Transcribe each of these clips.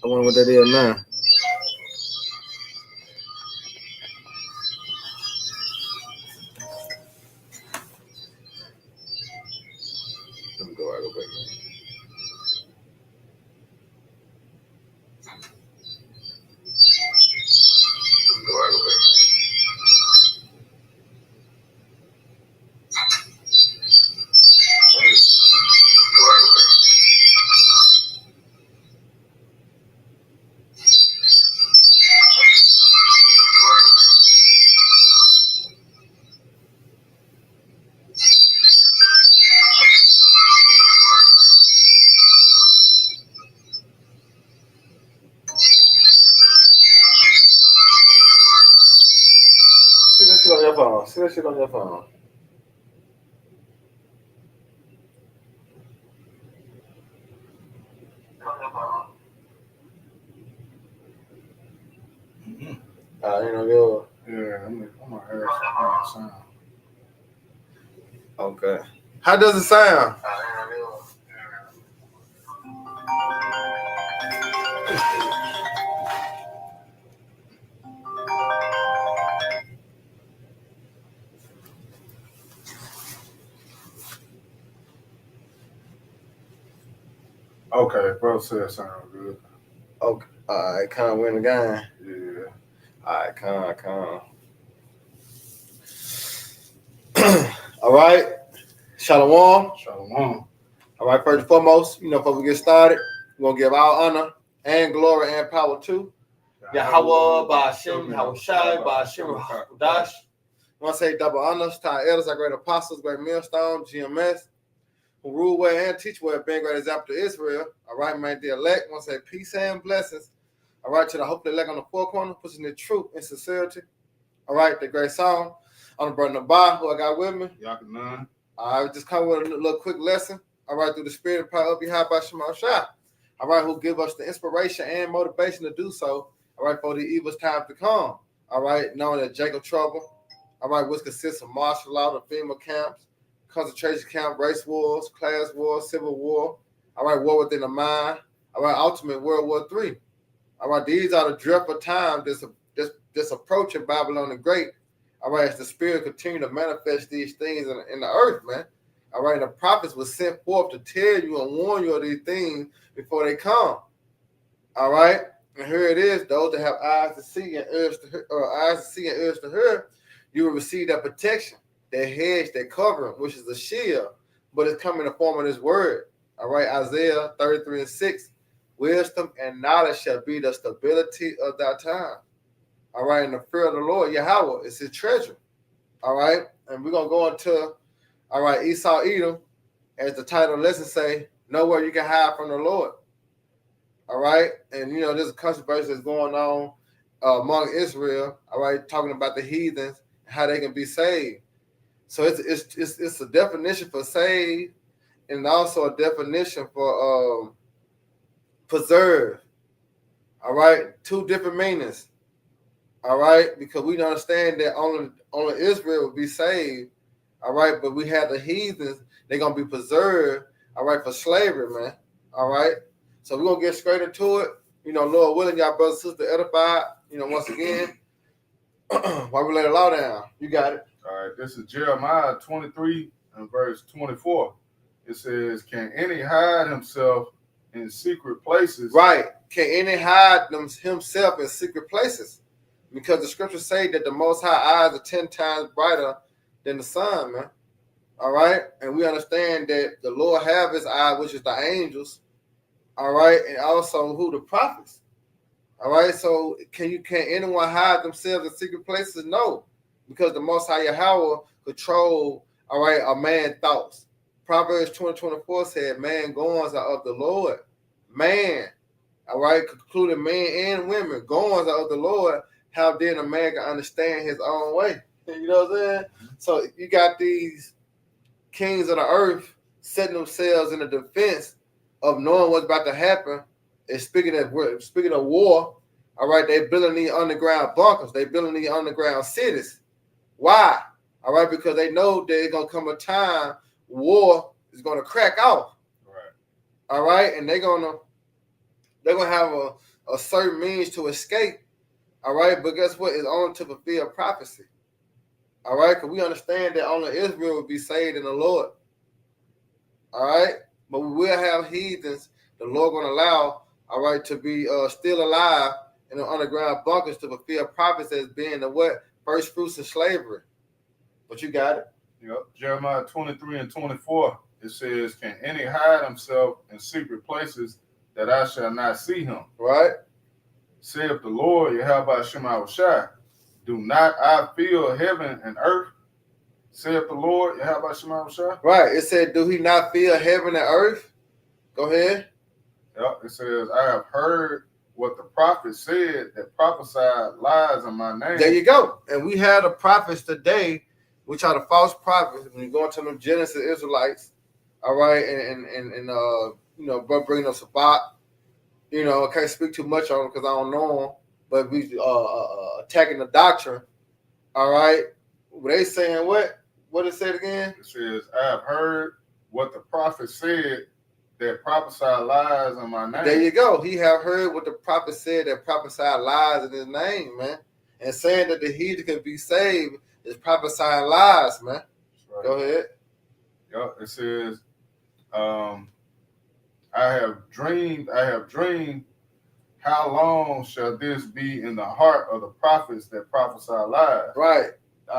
I wonder what that is now. Let me go back. See that shit on your phone. See that shit on your phone. You know, yo. Yeah, I'm gonna hear some sound. Okay. How does it sound? Okay, bro said sound good. Okay. All right, come win the game. Yeah. All right, come. All right. Shalom. Shalom. All right, first and foremost, before we get started, we're going to give all honor and glory and power to Yahweh, Ba'ashem, Yahushai, Ba'ashem, Dash. I want to say double honors to our elders, our great apostles, great millstone, GMS, who rule well and teach well, being great example to Israel. All right, man, the elect. I want to say peace and blessings. All right, to the hope the elect on the four corner, pushing the truth and sincerity. All right, the great song on the brother Nabah, who I got with me. Yakanan. I just come with a little quick lesson. All right, through the spirit and power of Yahweh Shema Shah. All right, who give us the inspiration and motivation to do so. All right, for the evil time to come. All right, known as Jacob Trouble. All right, which consists of martial law, the FEMA camps, concentration camp, race wars, class wars, civil war. All right, war within the mind. All right, ultimate World War III. All right, these are the dreadful times that's approaching Babylon the Great. All right, as the spirit continue to manifest these things in the earth, man. All right, the prophets were sent forth to tell you and warn you of these things before they come. All right, and here it is: those that have eyes to see and ears to hear, you will receive that protection, that hedge, that covering, which is a shield, but it's coming in the form of this word. All right, Isaiah 33:6: wisdom and knowledge shall be the stability of thy time. All right, and the fear of the Lord, Yahweh, is his treasure. All right, and we're gonna go into, all right, Esau Edom, as the title of the lesson say, nowhere you can hide from the Lord. All right, and there's a controversy that's going on among Israel. All right, talking about the heathens and how they can be saved. So it's a definition for saved, and also a definition for preserve. All right, two different meanings. All right, because we understand that only Israel will be saved. All right, but we have the heathens; they're gonna be preserved. All right, for slavery, man. All right, so we're gonna get straight into it. Lord willing, y'all brothers and sisters edified. Once again, while we lay the law down, you got it. All right, this is Jeremiah 23 and verse 24. It says, "Can any hide himself in secret places?" Right. Can any hide himself in secret places? Because the scriptures say that the Most High eyes are 10 times brighter than the sun, man. All right, and we understand that the Lord have his eye, which is the angels. All right, and also who the prophets. All right, so can anyone hide themselves in secret places? No, because the Most High Yahweh control. All right, a man's thoughts. Proverbs 20:24 said, "Man goings are of the Lord." Man, all right, concluding men and women, goings are of the Lord. How then a man can understand his own way? You know what I'm saying? So you got these kings of the earth setting themselves in the defense of knowing what's about to happen. And speaking of war, all right, they building these underground bunkers, they building these underground cities. Why? All right, because they know there's gonna come a time war is gonna crack off. Right. All right, and they're gonna have a certain means to escape. All right, but guess what? It's only to fulfill prophecy. All right, because we understand that only Israel will be saved in the Lord. All right, but we will have heathens. The Lord going to allow, all right, to be still alive in the underground bunkers to fulfill prophecy as being the what? First fruits of slavery. But you got it. Yep. Jeremiah 23:24. It says, "Can any hide himself in secret places that I shall not see him? Right. Saith the Lord, Yahweh Shemawashai, do not I fill heaven and earth? Saith the Lord, Yahweh Shemawashai." Right. It said, "Do he not fill heaven and earth?" Go ahead. Yep. It says, "I have heard what the prophet said that prophesied lies in my name." There you go. And we have the prophets today, which are the false prophets. When you go into them Genesis Israelites, all right, and you know, bringing up Sabbat. You know, I can't speak too much on them because I don't know them. But we attacking the doctrine. All right, were they saying what? What it said again? It says, "I have heard what the prophet said that prophesied lies in my name." There you go. He have heard what the prophet said that prophesied lies in his name, man. And saying that the heathen can be saved is prophesying lies, man. Right. Go ahead. Yep. It says, I have dreamed, how long shall this be in the heart of the prophets that prophesy lies? Right.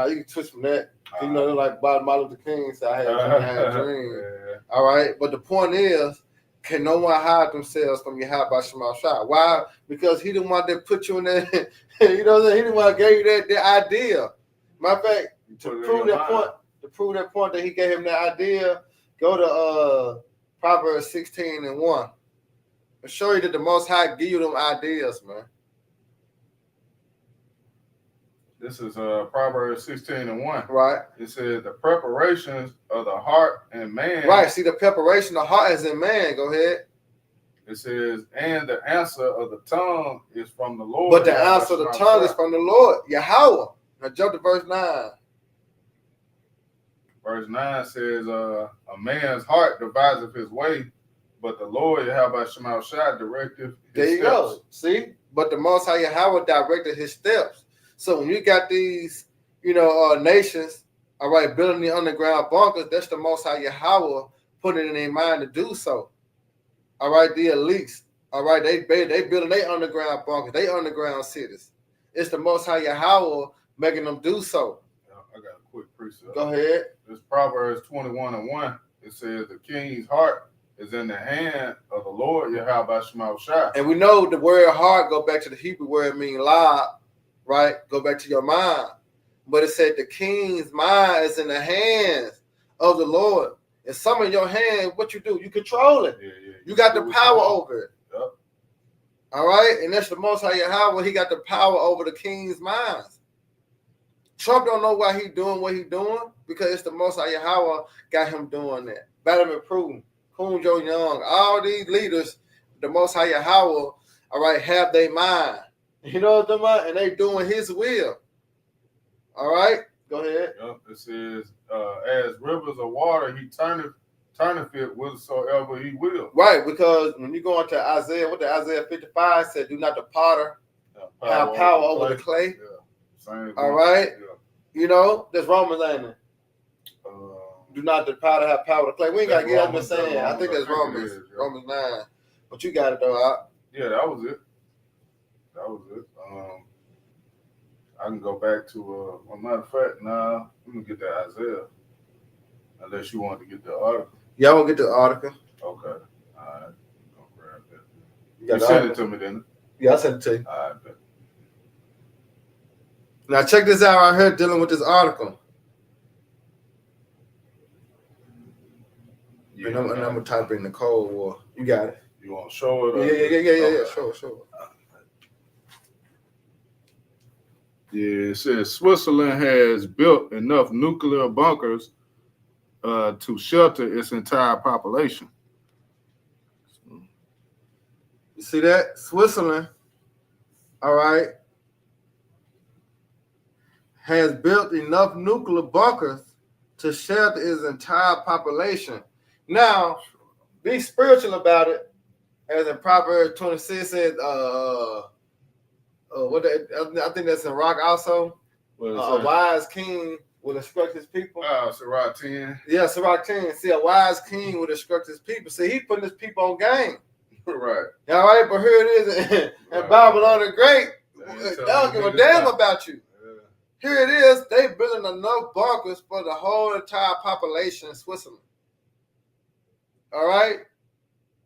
You can twist from that. You know, they're like Martin Luther King said, I had dreams. Yeah. All right. But the point is, can no one hide themselves from Yahweh Shema Shai? Why? Because he didn't want to put you in that, you know what I'm saying? He didn't want to give you that idea. Matter of fact, to prove that point that he gave him that idea, go to Proverbs 16:1. I'll show you that the Most High give you them ideas, man. This is Proverbs 16:1. Right. It says, "The preparations of the heart and man." Right. See, the preparation of the heart is in man. Go ahead. It says, "And the answer of the tongue is from the Lord." But the answer of the tongue is from the Lord, Yahweh. Now jump to verse 9. Verse 9 says, "A man's heart deviseth his way, but the Lord Yahweh Shema Shai directeth his There you steps." go. See? But the Most High Yahweh directed his steps. So when you got these, you know, nations, all right, building the underground bunkers, that's the Most High Yahweh putting it in their mind to do so. All right, the elites, all right, they building their underground bunkers, they underground cities. It's the Most High Yahweh making them do so. I got a quick precept. Go ahead. This Proverbs 21:1. It says, "The king's heart is in the hand of the Lord Yahweh Shema Shai." And we know the word heart go back to the Hebrew word mean lob, right? Go back to your mind. But it said the king's mind is in the hands of the Lord. And some in your hand, what you do? You control it. Yeah. You got the power over it. Yep. All right? And that's the Most High Yahweh. He got the power over the king's minds. Trump don't know why he doing what he doing because it's the Most High Yahweh got him doing that. Vladimir Putin, Kim Jong-un, all these leaders, the Most High Yahweh, all right, have their mind. You know what I'm talking about? And they doing his will. All right? Go ahead. Yep. It says, "As rivers of water, he turneth it whithersoever he will." Right, because when you go into Isaiah, what the Isaiah 55 said, do not the potter have power over the clay. Yeah. Same. All right? Yeah. You know, that's Romans, ain't it? Do not the potter have power over the clay. We ain't got to get up and saying. I think that's Romans. Yeah. Romans 9. But you got it, though. Yeah, that was it. I can go back to, well, matter of fact, let me get that Isaiah. Unless you want to get the article. Yeah, I want to get the article. Okay. All right. I'm gonna grab that. You sent it to me, didn't you? Yeah, I sent it to you. All right. Bet. Now check this out right here dealing with this article. Yeah, and I'm gonna type in the Cold War. You got it. You want to show it? Yeah. Show it. Yeah, it says Switzerland has built enough nuclear bunkers to shelter its entire population. You see that? Switzerland, all right, has built enough nuclear bunkers to shelter its entire population. Now, be spiritual about it, as in Proverbs 26 said, I think that's in Rock also. A wise king will instruct his people. Sirach 10. Yeah, Sirach 10. See, a wise king will instruct his people. See, he's putting his people on game. Right. All right, but here it is in Babylon the Great. They don't give a damn about you. Yeah. Here it is. They building enough bunkers for the whole entire population in Switzerland. All right?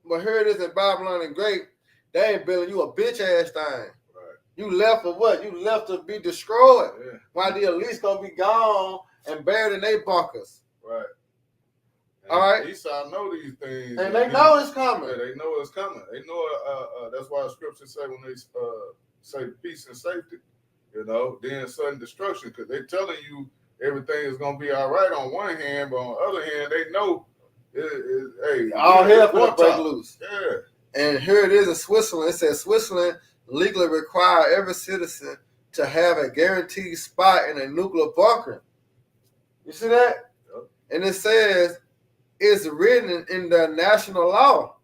But here it is in Babylon the Great. They ain't building you a bitch ass thing. Right. You left for what? You left to be destroyed. Yeah. While the elite's going to be gone and buried in their bunkers. Right. All right. Esau know these things, and they know it's coming. Yeah, they know it's coming. They know. That's why the scriptures say when they say peace and safety, then sudden destruction, because they're telling you everything is gonna be all right on one hand, but on the other hand, they know, hey, all hell gonna break loose. Yeah. And here it is in Switzerland. It says Switzerland legally require every citizen to have a guaranteed spot in a nuclear bunker. You see that? Yep. And it says, it's written in the national law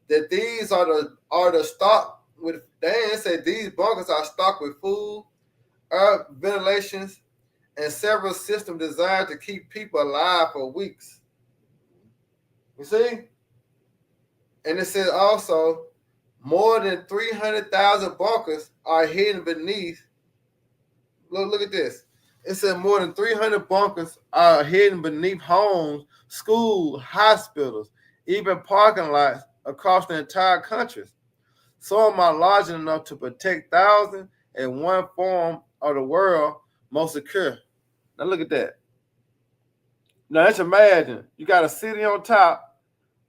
that these are the stock with. They say these bunkers are stocked with food, air ventilations, and several systems designed to keep people alive for weeks. You see? And it says also more than 300,000 bunkers are hidden beneath. Look at this. It said more than 300 bunkers are hidden beneath homes, schools, hospitals, even parking lots across the entire country. Some are large enough to protect thousands in one form of the world most secure. Now look at that. Now let's imagine you got a city on top,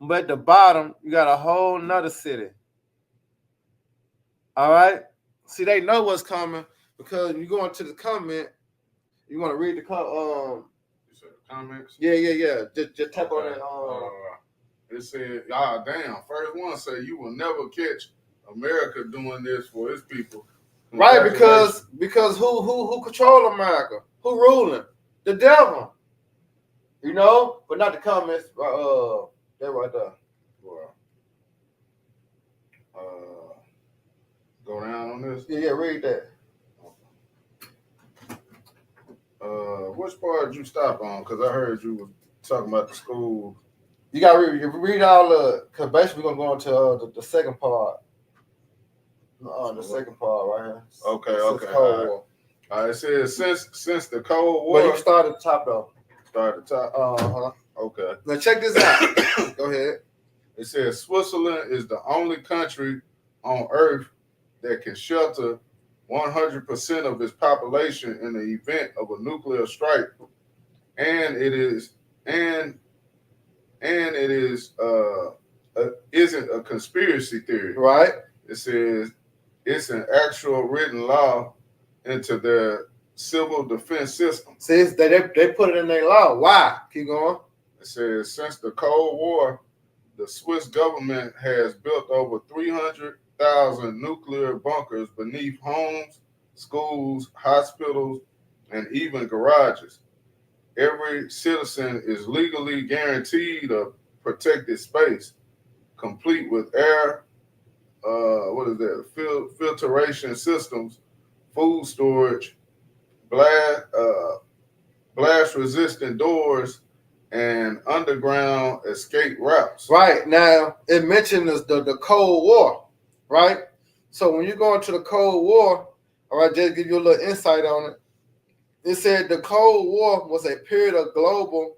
but at the bottom you got a whole nother city. All right? See, they know what's coming because you go into the comment. You want to read the comments? Yeah. Just tap on it. It said, damn. First one say you will never catch America doing this for its people. Right, because who control America? Who ruling? The devil. But not the comments. They're right there. Go down on this. Yeah. Read that. Which part did you stop on? Because I heard you were talking about the school. You got to read all the, because basically we're going to go into the second part. The second part right here. Okay. All right. It says since the Cold War. But you start at the top though. Start at the top. Uh-huh. Okay. Now check this out. Go ahead. It says Switzerland is the only country on Earth that can shelter 100% of its population in the event of a nuclear strike, and it isn't a conspiracy theory. Right. It says it's an actual written law into their civil defense system. See, they put it in their law. Why? Keep going. It says since the Cold War, the Swiss government has built over 300,000 nuclear bunkers beneath homes, schools, hospitals, and even garages. Every citizen is legally guaranteed a protected space, complete with air, filtration systems, food storage, blast-resistant doors, and underground escape routes. Right. Now, it mentions the Cold War, right? So when you go into the Cold War, all right, just give you a little insight on it. It said the Cold War was a period of global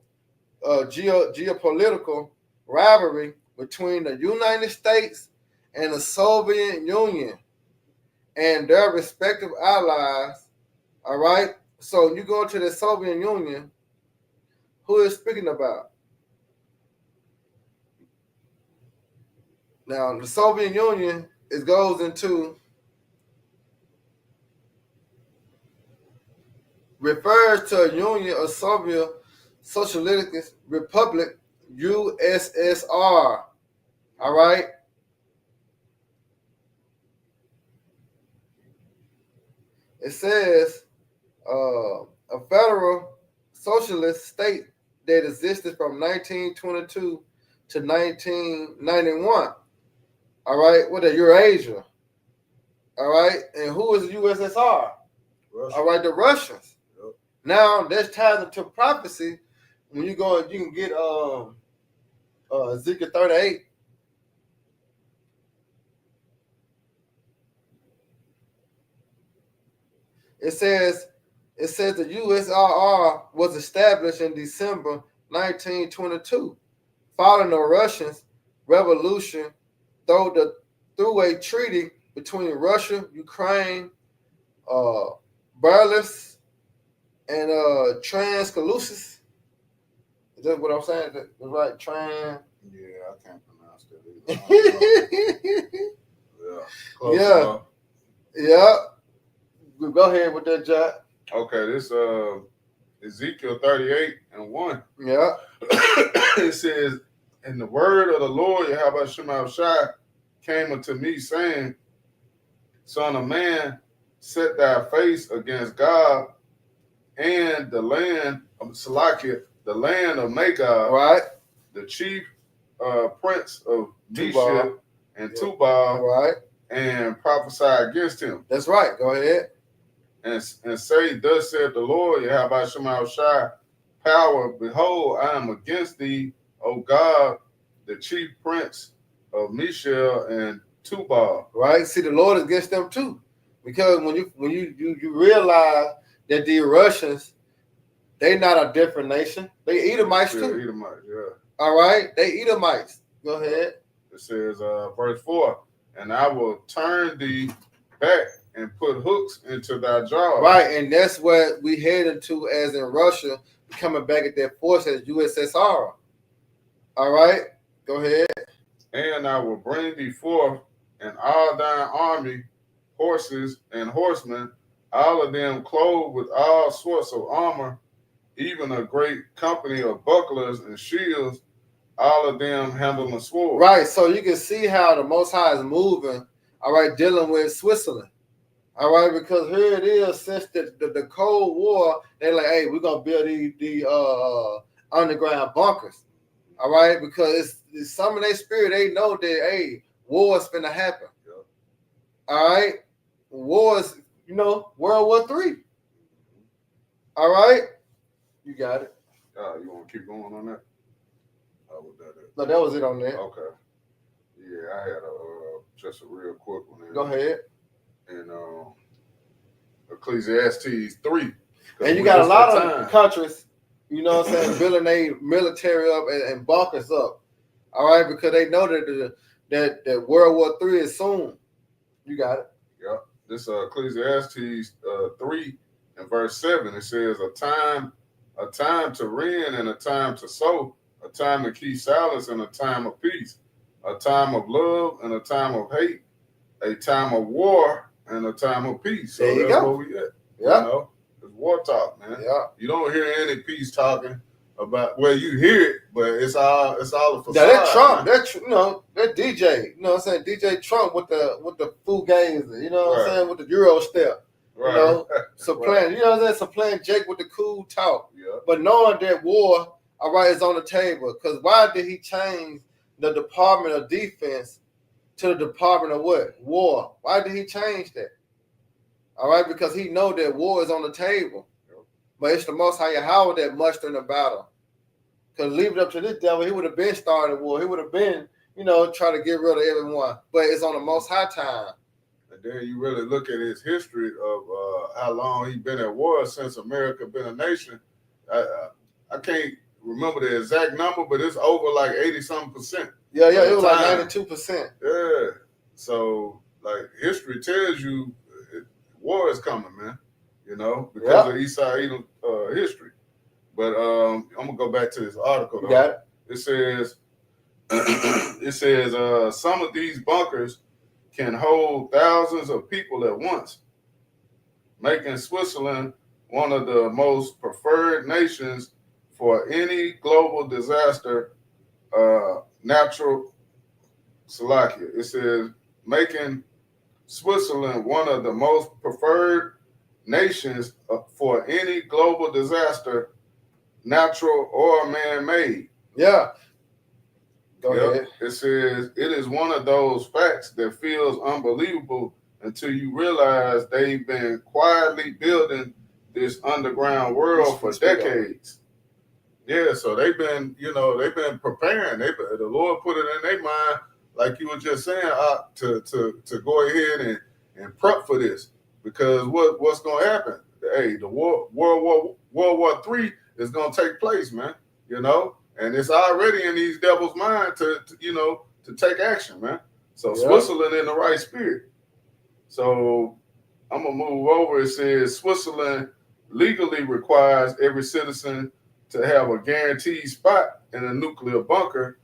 geopolitical rivalry between the United States and the Soviet Union and their respective allies. All right. So you go to the Soviet Union, who is speaking about? Now, the Soviet Union goes into refers to a union of Soviet Socialist Republic, USSR. All right. It says a federal socialist state that existed from 1922 to 1991. All right, what are Eurasia? All right, and who is the USSR? Russia. All right, the Russians. Yep. Now that ties into prophecy. When you go, you can get Ezekiel 38. It says the USSR was established in December 1922, following the Russian Revolution through a treaty between Russia, Ukraine, Belarus, and Transcalusis. Is that what I'm saying? That's right, Trans. Yeah, I can't pronounce that either. Yeah. Close Yeah. enough. Yeah. Go ahead with that, Jack. Okay, this Ezekiel 38:1. Yeah. It says, and the word of the Lord, Yahweh Shema Shai, came unto me, saying, Son of man, set thy face against God and the land of Salakia, the land of Magog, Right. the chief prince of Tubal. Meshach and Tubal, Right. and prophesy against him. That's right. Go ahead. And say, Thus saith the Lord, Yahweh Shema Shai, power, behold, I am against thee, O God, the chief prince of Meshach and Tubal. Right. See, the Lord is against them too, because when you realize that the Russians, they not a different nation. They Edomites too. Edomites, yeah. All right. They Edomites. Go ahead. It says, verse 4, and I will turn thee back and put hooks into thy jaw. Right, and that's what we head into as in Russia, coming back at that force as USSR. All right, go ahead. And I will bring thee forth, and all thine army, horses and horsemen, all of them clothed with all sorts of armor, even a great company of bucklers and shields, all of them handling a sword. Right, so you can see how the Most High is moving, all right, dealing with Switzerland. All right, because here it is, since the Cold War, they're like, hey, we're going to build these underground bunkers. All right, because it's some of their spirit, they know that, hey, war is going to happen. Yep. All right, war is, World War III. All right, you got it. You want to keep going on that? How was that? No, that was it on there. Okay. Yeah, I had just a real quick one. Go ahead. And Ecclesiastes 3. And you got a lot of countries, you know what I'm saying, building their military up and bunkers up. All right, because they know that World War III is soon. You got it. Yeah. This Ecclesiastes 3 and verse 7, it says, a time to rend and a time to sow, a time to keep silence and a time of peace, a time of love and a time of hate, a time of war and a time of peace. So that's where we at. Yeah. It's war talk, man. Yeah. You don't hear any peace talking about, well, you hear it, but it's all a facade. Yeah, that Trump, that DJ, you know what I'm saying? DJ Trump with the fugazi, you know what I'm saying, with the Euro step. Right. Supplying, you know what I'm saying? Supplying Jake with the cool talk. Yeah. But knowing that war, all right, is on the table. Because why did he change the Department of Defense to the Department of what? War. Why did he change that? All right, because he know that war is on the table. Yep. But it's the Most High Yahweh that mustering the battle. Because leave it up to this devil, he would have been starting war. He would have been, trying to get rid of everyone. But it's on the Most High time. And then you really look at his history of how long he's been at war since America been a nation. I can't remember the exact number, but it's over like 80-something%. Yeah, it was time. like 92%. Yeah. So like history tells you war is coming, man. You know, because of Esau Edom history. But I'm gonna go back to this article. You got it. It says some of these bunkers can hold thousands of people at once, making Switzerland one of the most preferred nations for any global disaster, natural Slovakia. It says making Switzerland one of the most preferred nations for any global disaster, natural or man-made. Yeah. Go ahead. It says it is one of those facts that feels unbelievable until you realize they've been quietly building this underground world for decades. Yeah, so they've been preparing. The Lord put it in their mind, like you were just saying, to go ahead and prep for this. Because what's gonna happen? Hey, the World War III is gonna take place, man. You know, and it's already in these devils' mind to take action, man. So Switzerland in the right spirit. So I'm gonna move over. It says Switzerland legally requires every citizen to have a guaranteed spot in a nuclear bunker.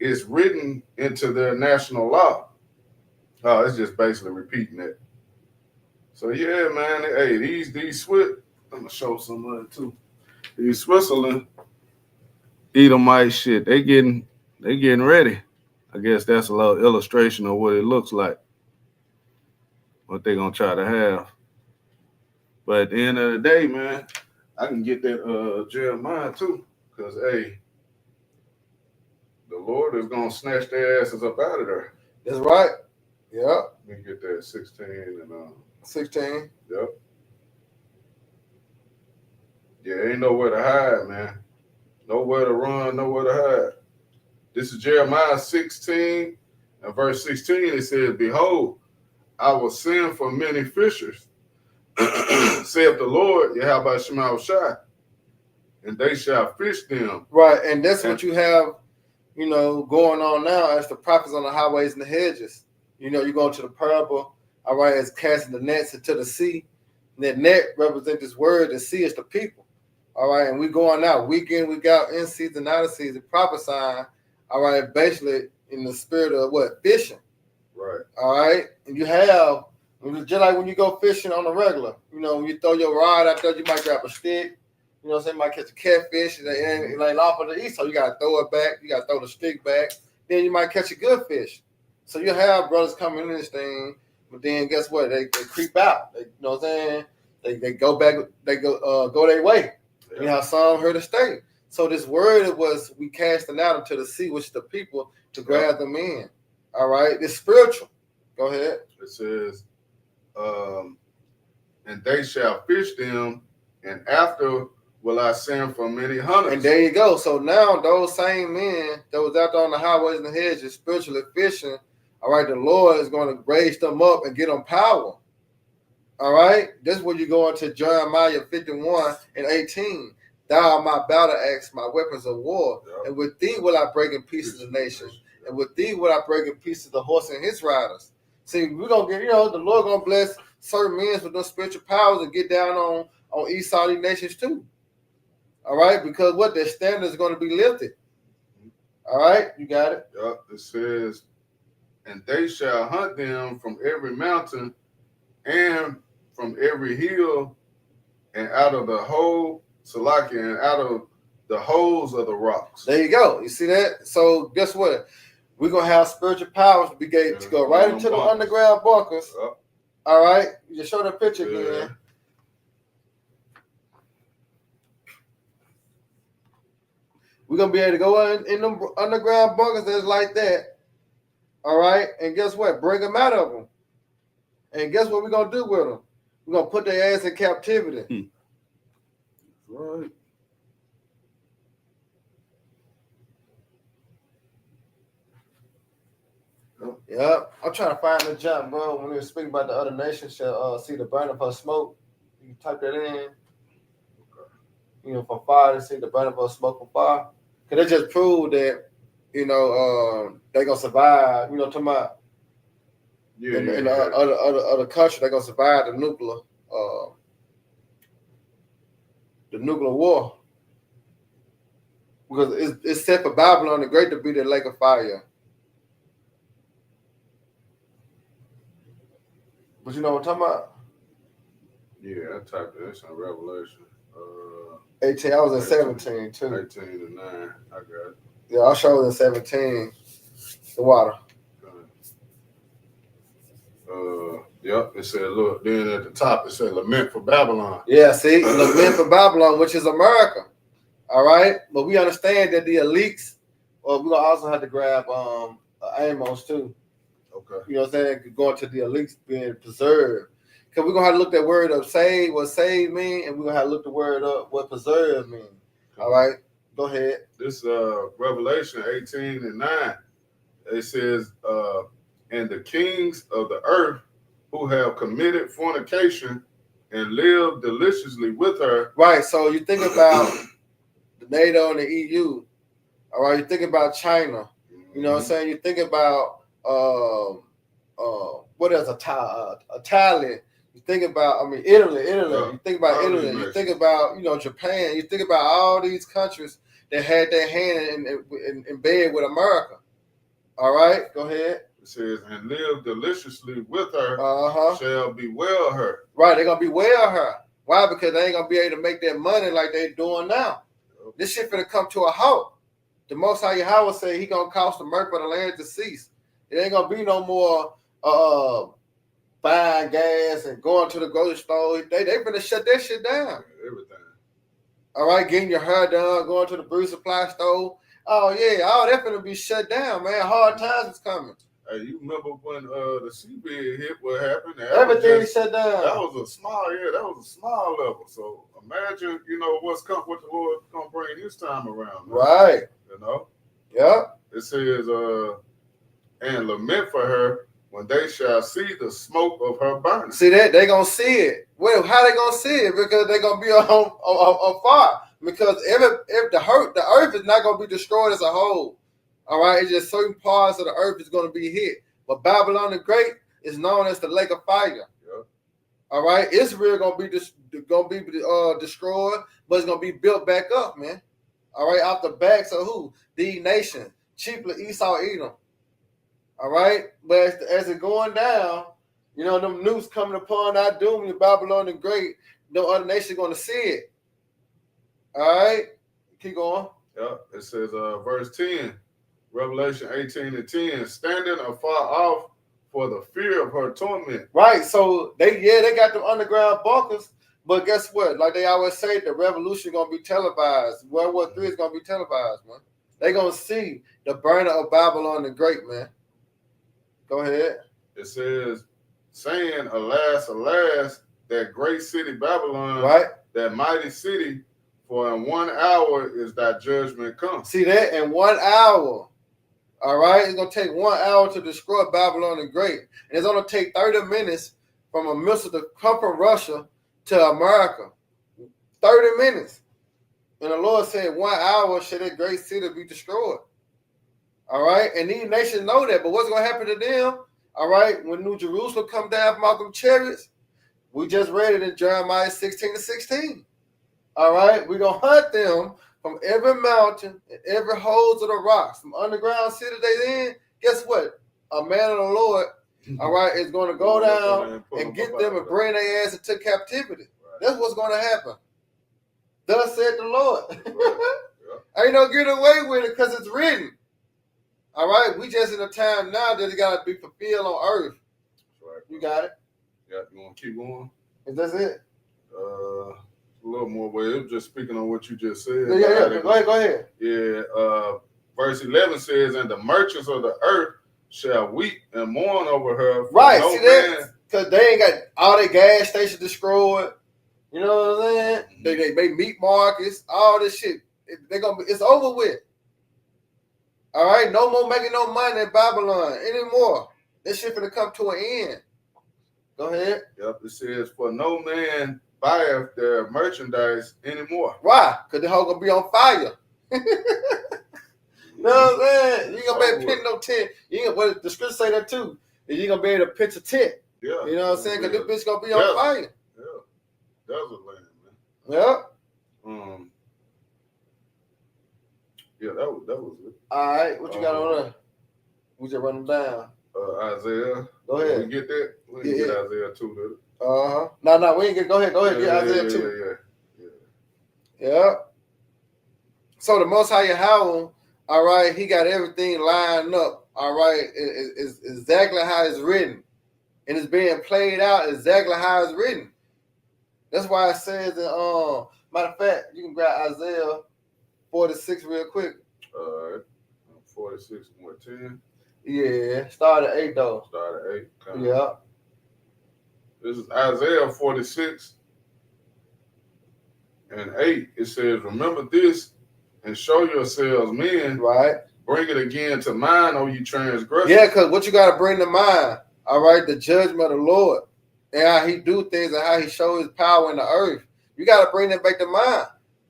It's written into their national law. Oh, it's just basically repeating it. So yeah, man. Hey, these Swiss. I'm gonna show some of it too. These Switzerland Edomite shit. They getting ready. I guess that's a little illustration of what it looks like. What they gonna try to have. But at the end of the day, man, I can get that Jeremiah too, because hey, the Lord is gonna snatch their asses up out of there. That's right. Yeah. Let me get that 16 and 16. Yep. Yeah, ain't nowhere to hide, man. Nowhere to run, nowhere to hide. This is Jeremiah 16 and verse 16. It says, "Behold, I will send for many fishers, saith the Lord, Yahweh Shema Shai, and they shall fish them." Right, and that's what you have, going on now as the prophets on the highways and the hedges. You go to the parable, all right, as casting the nets into the sea. And that net represents this word, the sea is the people. All right, and we going out week in, week out, in season, out of season, prophesying, all right, basically in the spirit of what? Fishing. Right. All right, and you have, just like when you go fishing on the regular, when you throw your rod out there, you might grab a stick, you might catch a catfish, it ain't lawful to eat, so you got to throw it back, you got to throw the stick back, then you might catch a good fish. So you have brothers coming in this thing, but then guess what? They creep out. They, you know what I'm saying? They go back, they go their way. Yeah. You know how some heard to stay. So this word we casting out into the sea, which is the people, to grab them in. All right, it's spiritual. Go ahead. It says, and they shall fish them, and after will I send for many hunters. And there you go. So now those same men that was out there on the highways and the hedges, spiritually fishing, all right, the Lord is going to raise them up and get them power. All right, this is where you go into Jeremiah 51 and 18. Thou art my battle axe, my weapons of war, and with thee will I break in pieces the nations, and with thee will I break in pieces the horse and his riders. See, we're gonna get, the Lord gonna bless certain men with those spiritual powers and get down on Esau nations too. All right, because their standard is going to be lifted. All right, you got it. Yep, it says, and they shall hunt them from every mountain and from every hill and out of the whole Salakia and out of the holes of the rocks. There you go. You see that? So guess what? We're going to have spiritual powers to go right into the underground bunkers. Yep. All right, you just show the picture again. We're going to be able to go in them underground bunkers that's like that. All right. And guess what? Bring them out of them. And guess what we're going to do with them? We're going to put their ass in captivity. Right. Yeah. I'm trying to find the jump, bro. When we were speaking about the other nations shall see the burning of her smoke. You can type that in. from fire to see the burning of smoke from fire. Cause they just proved that, they gonna survive. Talking about in other country, they gonna survive the nuclear war. Because it's set for Babylon the Great to be the lake of fire. But you know what I'm talking about? Yeah, I typed this in Revelation. 18. I was in 17 too. 18 to 9. I got it. Yeah, I showed in 17. The water. Yep. It said, look. Then at the top it said, "Lament for Babylon." Yeah. See, lament for Babylon, which is America. All right, but we understand that the elites. Well, we're gonna also have to grab Amos too. Okay. You know what I'm saying? Going to the elites being preserved. Because we're going to have to look that word up, save, what save mean, and we're going to have to look the word up, what preserve mean. All right? Go ahead. This Revelation 18 and 9, it says, and the kings of the earth who have committed fornication and lived deliciously with her. Right, so you think about the NATO and the EU. All right, you think about China. You know what I'm saying? You think about what else? Italian. You think about, Italy. Yeah. You think about Italy. You think about, Japan. You think about all these countries that had their hand in bed with America. All right, go ahead. It says, and live deliciously with her, shall bewail her. Right, they're gonna bewail her. Why? Because they ain't gonna be able to make their money like they're doing now. Yep. This shit finna come to a halt. The Most High Yahweh say he gonna cause the mirth of the land to cease. It ain't gonna be no more buying gas and going to the grocery store. They finna shut that shit down. Everything. All right, getting your hair done, going to the brew supply store. Oh yeah, all that finna be shut down, man. Hard times is coming. Hey, you remember when the CBA hit? What happened? Everything shut down. That was a small, that was a small level. So imagine, what the Lord gonna bring this time around. Man. Right. Yeah. It says, and lament for her when they shall see the smoke of her burning. See that? They gonna see it. Well, how they gonna see it? Because they gonna be on fire. Because if the earth is not gonna be destroyed as a whole. All right, it's just certain parts of the earth is gonna be hit. But Babylon the Great is known as the lake of fire. Yeah. All right, Israel gonna be destroyed, but it's gonna be built back up, man. All right, off the backs of who? The nation, chiefly Esau, Edom. All right, but as it's going down, them nukes coming upon our doom, the Babylon the Great, no other nation gonna see it. All right, keep going. Yeah, it says verse 10, Revelation 18 and 10, standing afar off for the fear of her torment. Right, so they got them underground bunkers, but guess what? Like they always say, the revolution gonna be televised. World War III is gonna be televised, man. They gonna see the burner of Babylon the Great, man. Go ahead. It says, saying, alas, alas, that great city Babylon, right? That mighty city, for in 1 hour is thy judgment come. See that? In 1 hour. All right? It's going to take 1 hour to destroy Babylon the Great. And it's going to take 30 minutes from a missile to come from Russia to America. 30 minutes. And the Lord said 1 hour should that great city be destroyed. All right? And these nations know that. But what's going to happen to them? All right? When New Jerusalem come down from all them chariots, we just read it in Jeremiah 16:16. All right? We're going to hunt them from every mountain and every holes of the rocks, from underground city they in. Guess what? A man of the Lord, all right, is going to go down and get them and bring their ass into captivity. Right. That's what's going to happen. Thus said the Lord. Right. Yeah. Ain't no getting away with it because it's written. All right? We just in a time now that it got to be fulfilled on earth. Right. You got it? Yeah, you want to keep going? Is that it? A little more way. It was just speaking on what you just said. Yeah. Go ahead. Yeah. Verse 11 says, and the merchants of the earth shall weep and mourn over her. Right. See that? Because they ain't got all their gas stations destroyed. You know what I'm saying? Mm-hmm. They meat markets, all this shit. It's over with. All right? No more making no money in Babylon anymore. This shit finna come to an end. Go ahead. Yep. It says, for no man buy their merchandise anymore. Why? Because the hoe gonna be on fire. You know what I'm saying? You ain't gonna be able to pitch no tent. You ain't gonna, well, the scripture say that too. You ain't gonna be able to pitch a tent. Yeah. You know what I'm saying? Because this bitch gonna be on fire. Yeah. Desert land, man. Yeah. Yeah, that was it. All right, what you got on there? We just run them down. Isaiah. Go ahead. We get that? We can get Isaiah 2. No, we ain't get. Go ahead, get Isaiah 2. Yeah. So the Most High Yahweh, all right, he got everything lined up. All right, it's exactly how it's written, and it's being played out exactly how it's written. That's why it says in matter of fact, you can grab Isaiah 46 real quick. All right. 46 and what, 10? Yeah, start at 8 though. Start at 8. Okay. Yeah. This is Isaiah 46 and 8. It says, remember this and show yourselves men. Right. Bring it again to mind, O you transgressors. Yeah, because what you got to bring to mind, all right, the judgment of the Lord and how he do things and how he show his power in the earth. You got to bring that back to mind.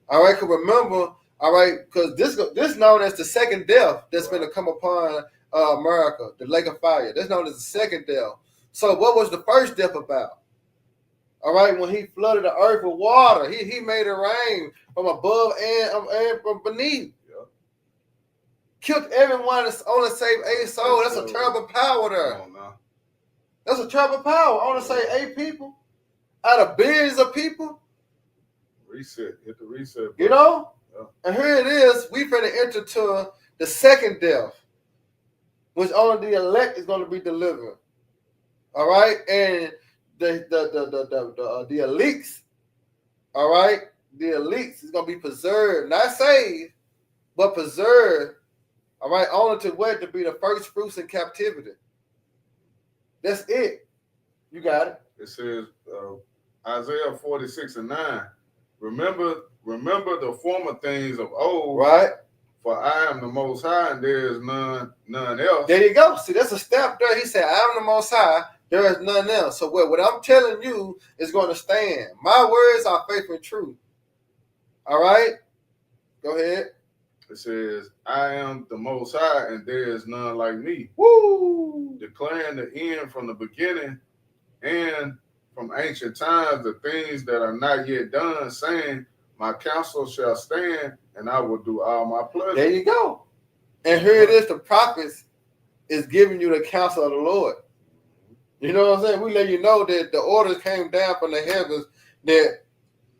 All right, because remember, all right, because this known as the second death that's going to come upon America, the lake of fire. That's known as the second death. So what was the first death about? All right, when he flooded the earth with water, he made it rain from above and from beneath. Yep. Killed everyone that's only saved 8 souls. That's a terrible power there. Oh, no. That's a terrible power. I want to say 8 people out of billions of people. Reset. Hit the reset button. You know? Yeah. And here it is. We finna enter to the second death, which only the elect is going to be delivered. All right? And the elites, all right? The elites is going to be preserved, not saved, but preserved, all right? Only to what? To be the first fruits in captivity. That's it. You got it. It says, Isaiah 46 and 9, remember the former things of old. Right. For I am the Most High, and there is none else. There you go. See, that's a step there. He said, I am the Most High, there is none else. So what I'm telling you is going to stand. My words are faithful and true. All right? Go ahead. It says, I am the Most High, and there is none like me. Woo! Declaring the end from the beginning and from ancient times, the things that are not yet done, saying, my counsel shall stand, and I will do all my pleasure. There you go. And here it is, the prophets is giving you the counsel of the Lord. You know what I'm saying? We let you know that the orders came down from the heavens that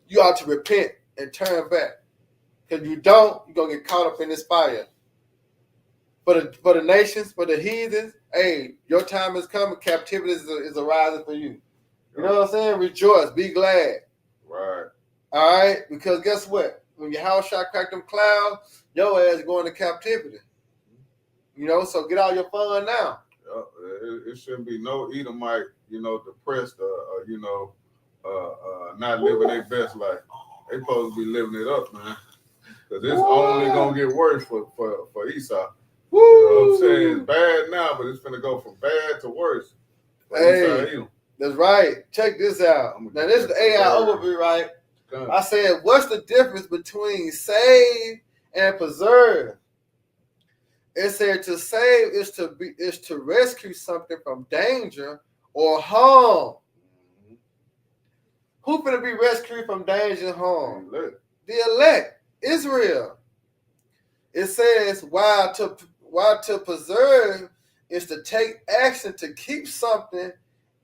you ought to repent and turn back. Because you don't, you're going to get caught up in this fire. For the nations, for the heathens, hey, your time is coming. Captivity is arising for you. You know what I'm saying? Rejoice. Be glad. Right. All right? Because guess what? When your house shot crack them clouds, your ass going to captivity. You know, so get all your fun now. It shouldn't be no Edomite, depressed, not living their best life. They supposed to be living it up, man. Because it's only going to get worse for Esau. Woo! You know what I'm saying? It's bad now, but it's going to go from bad to worse. Hey, that's right. Check this out. Now, this is the AI overview, right? I said, what's the difference between save and preserve? It said to save is to rescue something from danger or harm. Who finna be rescued from danger and harm? The elect, Israel. It says while to preserve is to take action to keep something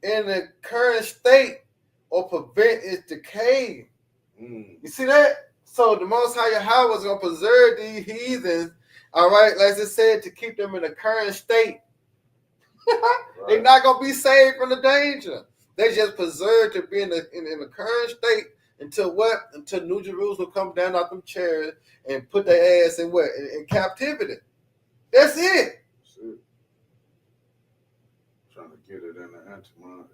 in the current state or prevent its decay. You see that? So the Most High Yahweh is going to preserve these heathens, all right, as it said, to keep them in the current state. They're not going to be saved from the danger. They just preserved to be in the current state until what? Until New Jerusalem come down off them chairs and put their ass in what? In captivity. That's it. Trying to get it in the antimony.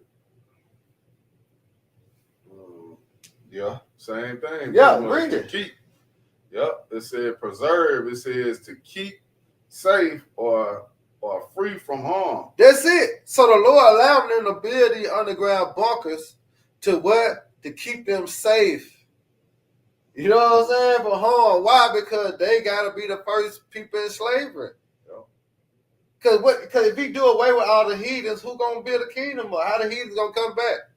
Yeah, same thing. Yeah, read it. Keep. Yep, it said preserve. It says to keep safe or free from harm. That's it. So the Lord allowed them to build these underground bunkers to what? to keep them safe. You know what I'm saying? For harm. Why? Because they gotta be the first people in slavery. Because if he do away with all the heathens, who gonna build a kingdom? Or how the heathens gonna come back?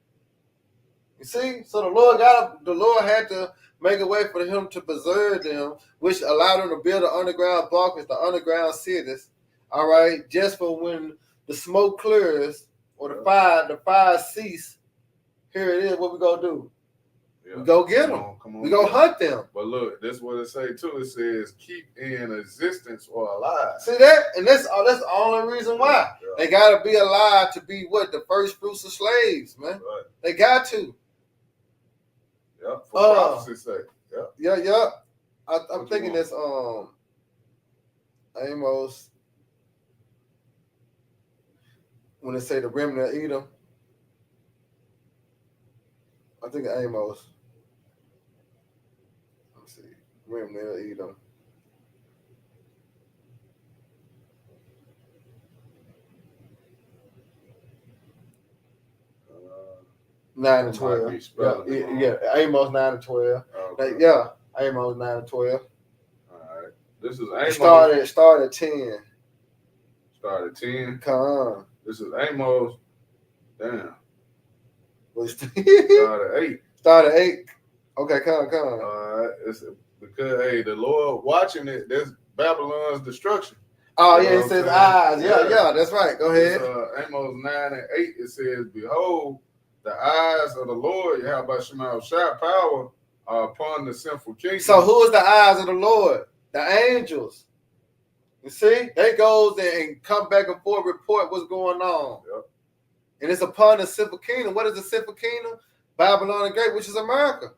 You see? So the Lord had to make a way for him to preserve them, which allowed them to build the underground bunkers, the underground cities. All right, just for when the smoke clears or the fire cease. Here it is. What we gonna do? Yeah. We go get them. We go hunt them. But look, that's what it say too. It says keep in existence or alive. See that? And that's the only reason why. Yeah. They gotta be alive to be what? The first fruits of slaves, man. Right. They got to. Yeah, for prophecy's sake. Yeah. I'm thinking this Amos, when they say the remnant of Edom. I think Amos. Let's see. Remnant of Edom. Nine and 12. Yeah, Amos 9 and 12. Okay. Yeah, Amos 9 and 12. All right. This is Amos. Start at 10. Start at 10. Come on. This is Amos. Damn. Start at 8. Start at 8. Okay, come on. All right. It's because the Lord watching it. There's Babylon's destruction. Oh, yeah, it says eyes. Yeah, that's right. Go ahead. Amos 9 and 8. It says, "Behold, the eyes of the Lord, Yahweh Shema Shah, power are upon the sinful king." So who is the eyes of the Lord? The angels. You see? They goes and come back and forth, report what's going on. Yep. And it's upon the sinful kingdom. What is the sinful kingdom? Babylon the Great, which is America.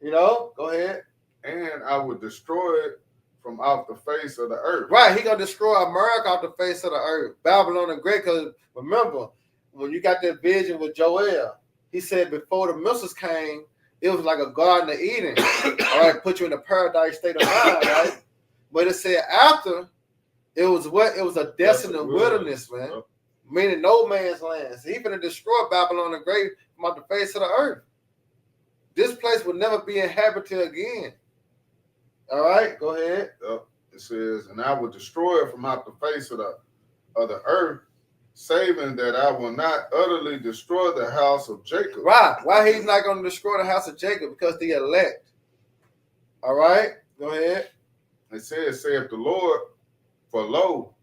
You know? Go ahead. And I would destroy it from off the face of the earth. Right. He going to destroy America off the face of the earth. Babylon the Great, because remember, when you got that vision with Joel, he said before the missiles came, it was like a Garden of Eden. All right, put you in a paradise state of mind, right? But it said after, it was what? It was a desolate wilderness, man. Yep. Meaning no man's land. So he's going to destroy Babylon the Great from off the face of the earth. This place will never be inhabited again. All right, go ahead. Yep. It says, and I will destroy it from off the face of the earth, saving that I will not utterly destroy the house of Jacob. Right. Why he's not going to destroy the house of Jacob? Because the elect. All right. Go ahead. It says, saith the Lord, for lo,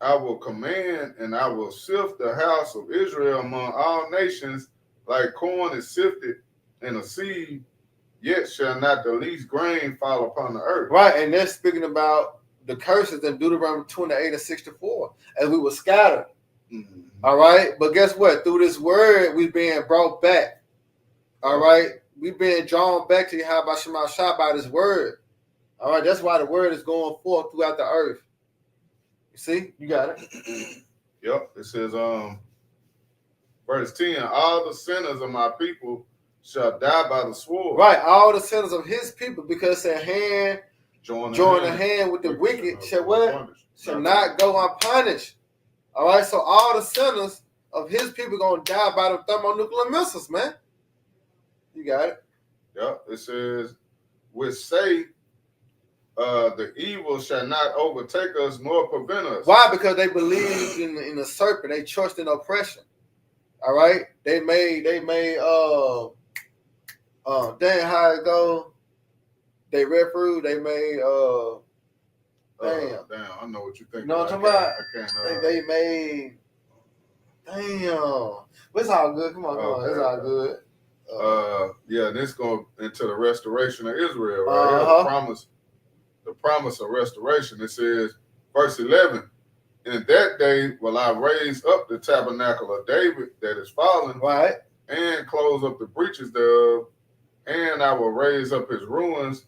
I will command and I will sift the house of Israel among all nations like corn is sifted in a sieve, yet shall not the least grain fall upon the earth. Right. And they're speaking about the curses in Deuteronomy 28 and 64 as we were scattered. Mm-hmm. All right, but guess what? Through this word, we're being brought back. All right, we're being drawn back to Yahweh Shema Shah by this word. All right, that's why the word is going forth throughout the earth. You see, you got it. Yep, it says, verse 10: all the sinners of my people shall die by the sword. Right, all the sinners of his people, because their hand join the hand with the wicked shall what? Shall not go unpunished. All right, so all the sinners of his people going to die by the thermonuclear missiles, man. You got it. Yep, it says, which say, the evil shall not overtake us nor prevent us. Why? Because they believe in the serpent. They trust in oppression. All right, they made dang how it go. They read through. They made damn, I know what you think. You know what I'm talking about? They made. Damn, but it's all good. Come on, it's all good. Yeah, this going into the restoration of Israel, right? The promise of restoration. It says, verse 11. In that day will I raise up the tabernacle of David that is fallen, right, and close up the breaches thereof, and I will raise up his ruins.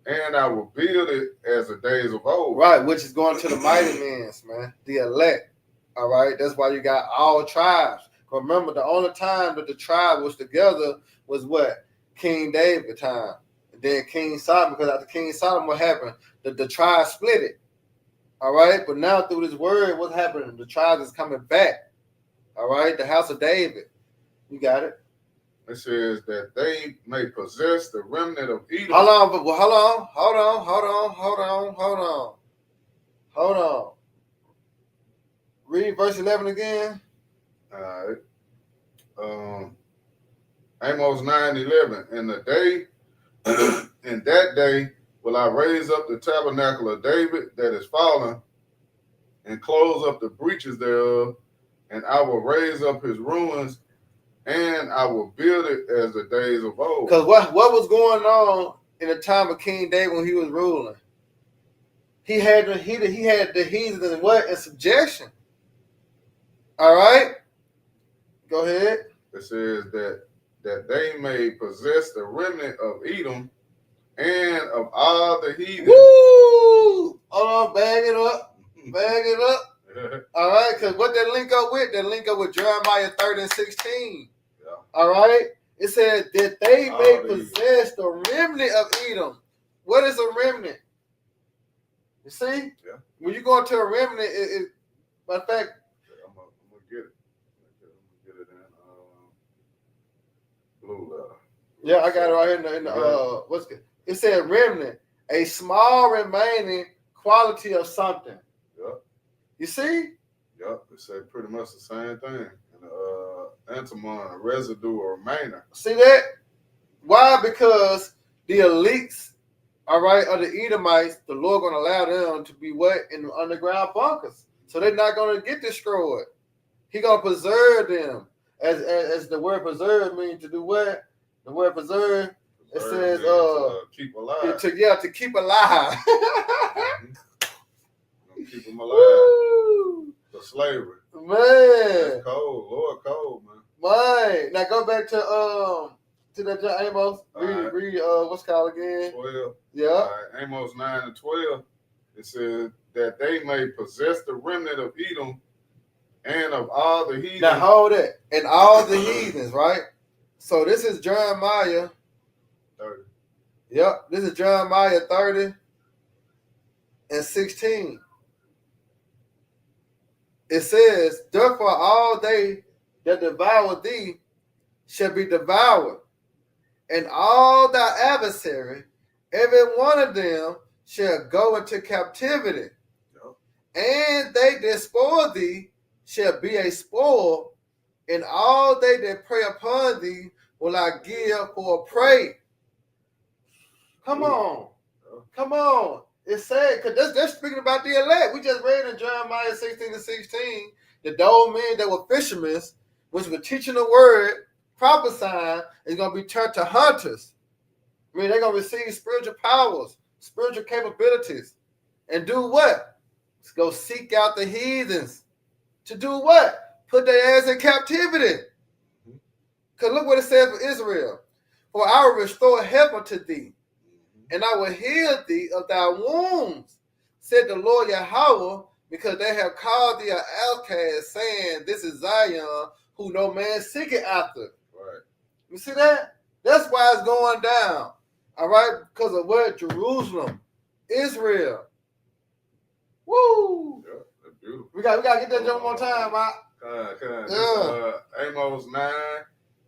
And I will build it as the days of old. Right, which is going to the mighty men's, man. The elect. All right. That's why you got all tribes. Remember, the only time that the tribe was together was what? King David time. And then King Solomon, because after King Solomon, what happened? The tribe split it. All right. But now through this word, what's happening? The tribe is coming back. All right. The house of David. You got it. It says that they may possess the remnant of Edom. Hold on. Read verse 11 again. All right. Amos 9:11. In the day, in that day, will I raise up the tabernacle of David that is fallen, and close up the breaches thereof, and I will raise up his ruins, and I will build it as the days of old. Because what was going on in the time of King David when he was ruling? He had the heathen in what? In subjection. All right? Go ahead. It says that they may possess the remnant of Edom and of all the heathen. Woo! Hold on, bag it up. All right, because what that link up with? That link up with Jeremiah 30 and 16. Yeah. All right? It said that they may possess the remnant of Edom. What is a remnant? You see? Yeah. When you go into a remnant, matter of fact, I'm gonna get it. I'm gonna get it in blue letter. yeah, I got it right here in the what's it? It said remnant, a small remaining quality of something. Yep. You see? Yep. It said pretty much the same thing. And antimony, a residue or remainder. See that? Why? Because the elites, all right, of the Edomites, the Lord going to allow them to be what? In the underground bunkers. So they're not going to get destroyed. He going to preserve them. As the word preserve means to do what? The word preserve, it says to keep alive. To keep alive. Keep them alive. For slavery. Man. That's cold. Lord cold, man. Man. Now go back to that John Amos. Read what's called again? 12. Yeah. Right. Amos 9 and 12. It says that they may possess the remnant of Edom and of all the heathens. Now hold it. And all the heathens, right? So this is Jeremiah 30. Yep. This is Jeremiah 30 and 16. It says, therefore all they that devour thee shall be devoured, and all thy adversary, every one of them shall go into captivity. Yep. And they that spoil thee shall be a spoil, and all they that prey upon thee will I give for a prey. Come on. Come on. It said, because that's speaking about the elect. We just read in Jeremiah 16 and 16 that those men that were fishermen, which were teaching the word, prophesying, is going to be turned to hunters. I mean, they're going to receive spiritual powers, spiritual capabilities, and do what? Let's go seek out the heathens. To do what? Put their ass in captivity. Because look what it says for Israel. For I will restore health unto thee, and I will heal thee of thy wounds, said the Lord Yahweh, because they have called thee an outcast, saying, this is Zion, who no man seeketh after. Right. You see that? That's why it's going down. All right? Because of what? Jerusalem, Israel. Woo! Yeah, that's beautiful. We got to get that jump one time, right? Yeah. Amos 9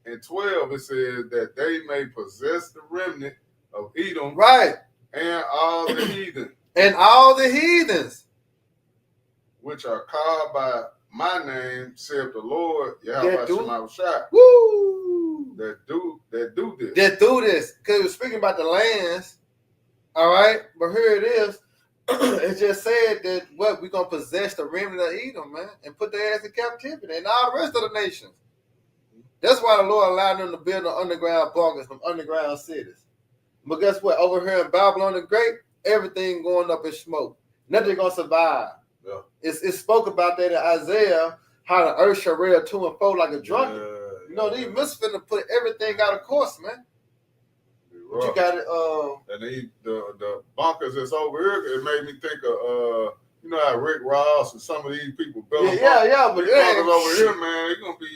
and 12, it says that they may possess the remnant of Edom, right, and all the heathen, and all the heathens, which are called by my name, saith the Lord, Yahweh Shema Shai. Woo! That do this. That do this. Because we're speaking about the lands. All right, but here it is. It just said that what we're gonna possess the remnant of Edom, man, and put their ass in captivity, and all the rest of the nations. That's why the Lord allowed them to build the underground bunkers, some underground cities. But guess what? Over here in Babylon the Great, everything going up in smoke. Nothing gonna survive. Yeah. It spoke about that in Isaiah, how the earth shall rail to and fro like a drunken. You know, these misfits put everything out of course, man. But you got it. And the bunkers that's over here, it made me think of you know how Rick Ross and some of these people built yeah, but bunkers over here, man.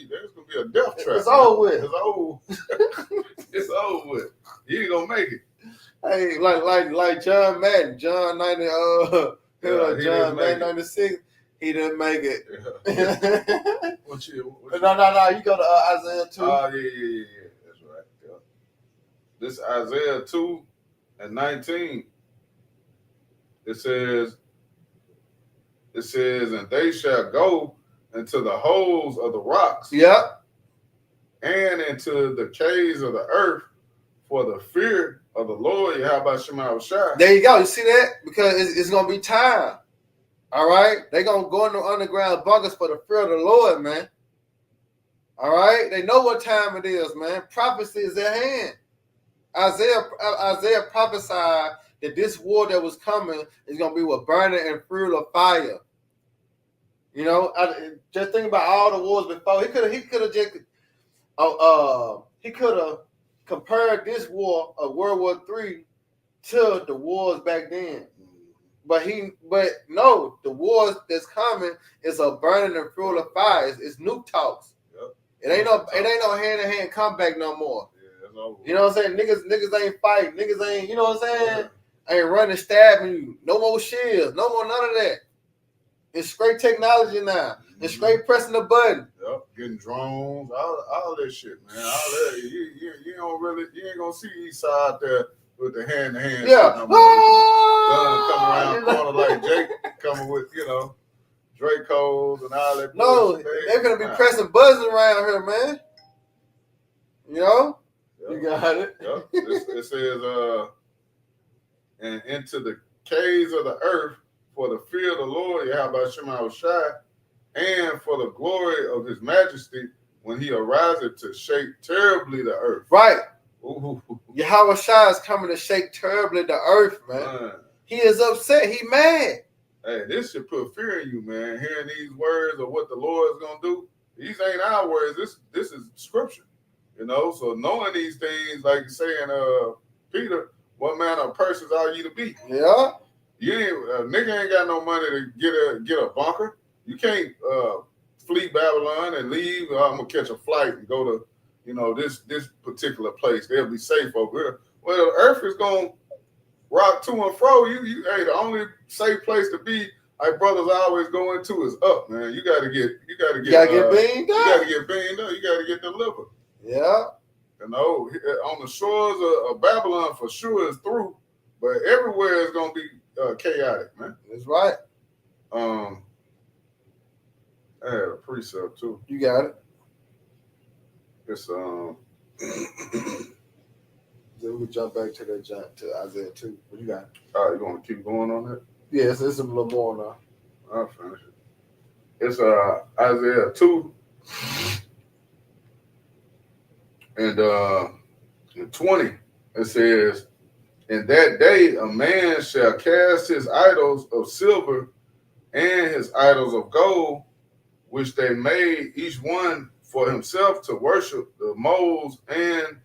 There's gonna be a death trap. It's over with. It's over. It's over with. You ain't gonna make it. Hey, like John Madden, John 90, John Madden 96, he didn't make it. Yeah. What No, you go to Isaiah 2. Oh, yeah. This Isaiah 2:19. It says, and they shall go into the holes of the rocks Yep. and into the caves of the earth for the fear of the Lord. How about Shema Shai? There you go. You see that? Because it's gonna be time. All right, they gonna go in the underground bunkers for the fear of the Lord, man. All right, they know what time it is, man. Prophecy is at hand. Isaiah prophesied that this war that was coming is gonna be with burning and fuel of fire. You know, just think about all the wars before. He could have compared this war of World War III to the wars back then. But no, the wars that's coming is a burning and fuel of fire. It's nuke talks. Yep. It ain't no hand to hand comeback no more. Yeah, it's over. You know what I'm saying? Niggas ain't fighting. Niggas ain't, you know what I'm saying? Ain't running, stabbing you. No more shields. No more none of that. It's straight technology now. It's straight pressing the button. Yep, getting drones, all that shit, man. All that you don't really, you ain't gonna see East Side out there with the hand to hand. Yeah. Come around corner like Jake coming with, Dracos and all that. No, they're gonna be pressing buttons around here, man. You know? Yep. You got it. Yep. It says, and into the caves of the earth for the fear of the Lord, Yahweh Shema Shai, and for the glory of his majesty when he arises to shake terribly the earth. Right. Ooh. Yahweh Shai is coming to shake terribly the earth, man. He is upset. He mad. Hey, this should put fear in you, man. Hearing these words of what the Lord is gonna do. These ain't our words. This is scripture. So knowing these things, like saying, Peter, what manner of persons are you to be? Yeah. You ain't nigga ain't got no money to get a bunker. You can't flee Babylon and leave. I'm gonna catch a flight and go to, this particular place. They'll be safe over here. Well, the earth is gonna rock to and fro. Hey, the only safe place to be, like brothers always go into, is up, man. You gotta get beamed up. You gotta get beamed up. You gotta get delivered. Yeah. On the shores of Babylon for sure is through, but everywhere is gonna be chaotic, man. That's right. I had a precept too. You got it. It's Then we jump back to that to Isaiah 2. What you got? All right, you want to keep going on that? Yes, it's a little more now. I'll finish it. It's Isaiah 2 and 20. It says, "In that day a man shall cast his idols of silver and his idols of gold, which they made each one for himself to worship the moles and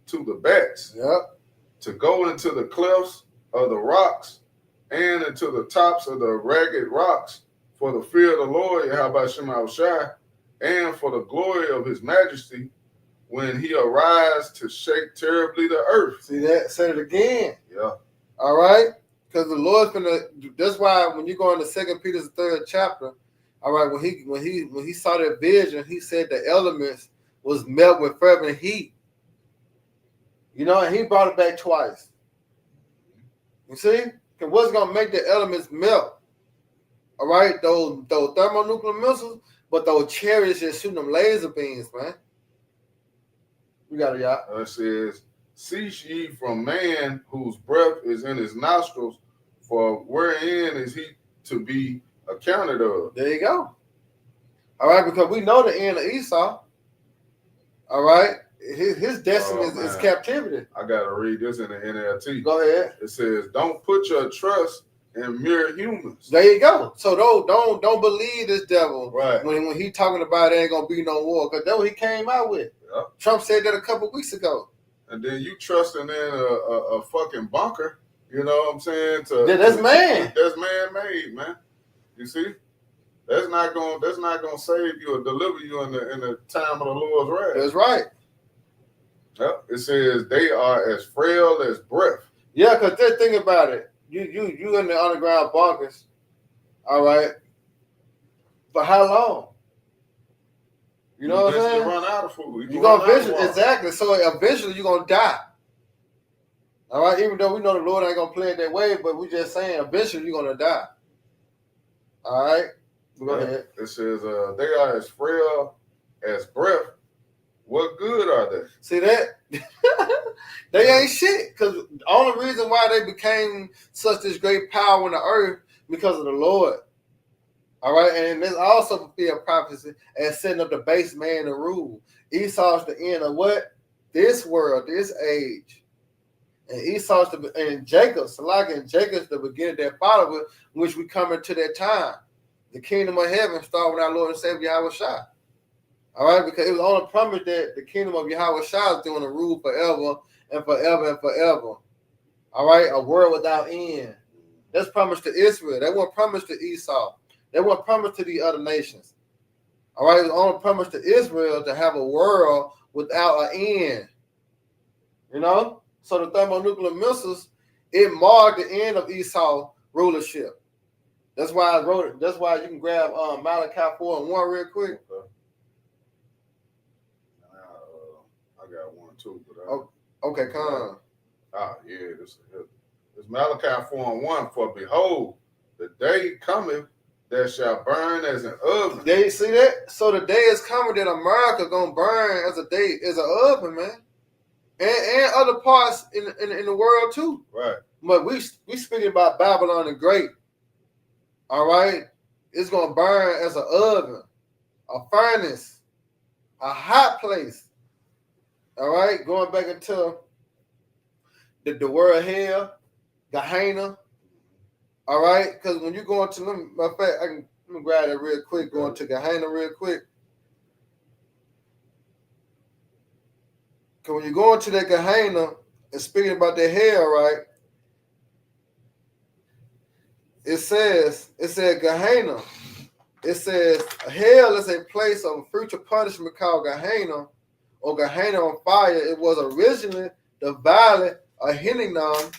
to the bats, Yep. to go into the clefts of the rocks and into the tops of the ragged rocks for the fear of the Lord, Yahweh Shema Shai, and for the glory of his majesty when he arise to shake terribly the earth." See that? Say it again. Yeah. All right? Because the Lord's that's why when you go into 2 Peter's 3rd chapter, all right, when he saw that vision, he said the elements was melt with fervent heat. And he brought it back twice. You see? Because what's gonna make the elements melt? All right, those thermonuclear missiles, but those chariots just shooting them laser beams, man. You got it, y'all. It says, "Cease ye from man whose breath is in his nostrils, for wherein is he to be accounted of?" There you go. All right, because we know the end of Esau. All right, his destiny is captivity. I gotta read this in the NLT. Go ahead. It says, "Don't put your trust in mere humans." There you go. So don't believe this devil. Right. When he talking about there ain't gonna be no war, because that's what he came out with. Yeah. Trump said that a couple weeks ago. And then you trusting in a fucking bunker. You know what I'm saying? That's man. That's man-made, man. You see, that's not gonna save you or deliver you in the time of the Lord's wrath. That's right. Yep. It says they are as frail as breath. Yeah, because just think about it. You in the underground bunkers, all right? For how long? You know what I'm saying? You run out of food. You're gonna eventually, exactly. So eventually you're gonna die. All right, even though we know the Lord ain't gonna play it that way, but we just saying eventually you're gonna die. All right, go ahead. It says, they are as frail as breath. What good are they? See that? They ain't shit. Because the only reason why they became such this great power on the earth because of the Lord. All right, and there's also fulfilled prophecy as setting up the base man to rule. Esau's the end of what? This world, this age. And Esau's and Jacob's, and Jacob's the beginning that follow, which we come into that time. The kingdom of heaven start with our Lord and Savior Yahweh Shai. All right, because it was only promised that the kingdom of Yahweh Shai is going to rule forever and forever and forever. All right, a world without end. That's promised to Israel. That wasn't promised to Esau. That wasn't promised to the other nations. All right, it was only promised to Israel to have a world without an end. You know? So the thermonuclear missiles, it marked the end of Esau's rulership. That's why I wrote it. That's why you can grab Malachi 4:1 real quick. Okay. I got one too. But Okay, come on. Yeah, this Malachi 4:1. For behold, the day cometh that shall burn as an oven. They see that? So the day is coming that America gonna burn as an oven, man. And other parts in the world too. Right. But we speaking about Babylon the Great. All right? It's gonna burn as an oven, a furnace, a hot place. All right, going back into the word hell, Gehenna. All right, because when you go into them, matter of fact, let me grab that real quick. Going to Gehenna real quick. Because when you go into that Gehenna and speaking about that hell, right? It said Gehenna. It says hell is a place of future punishment called Gehenna, or Gehenna on fire. It was originally the valley of Hinnom,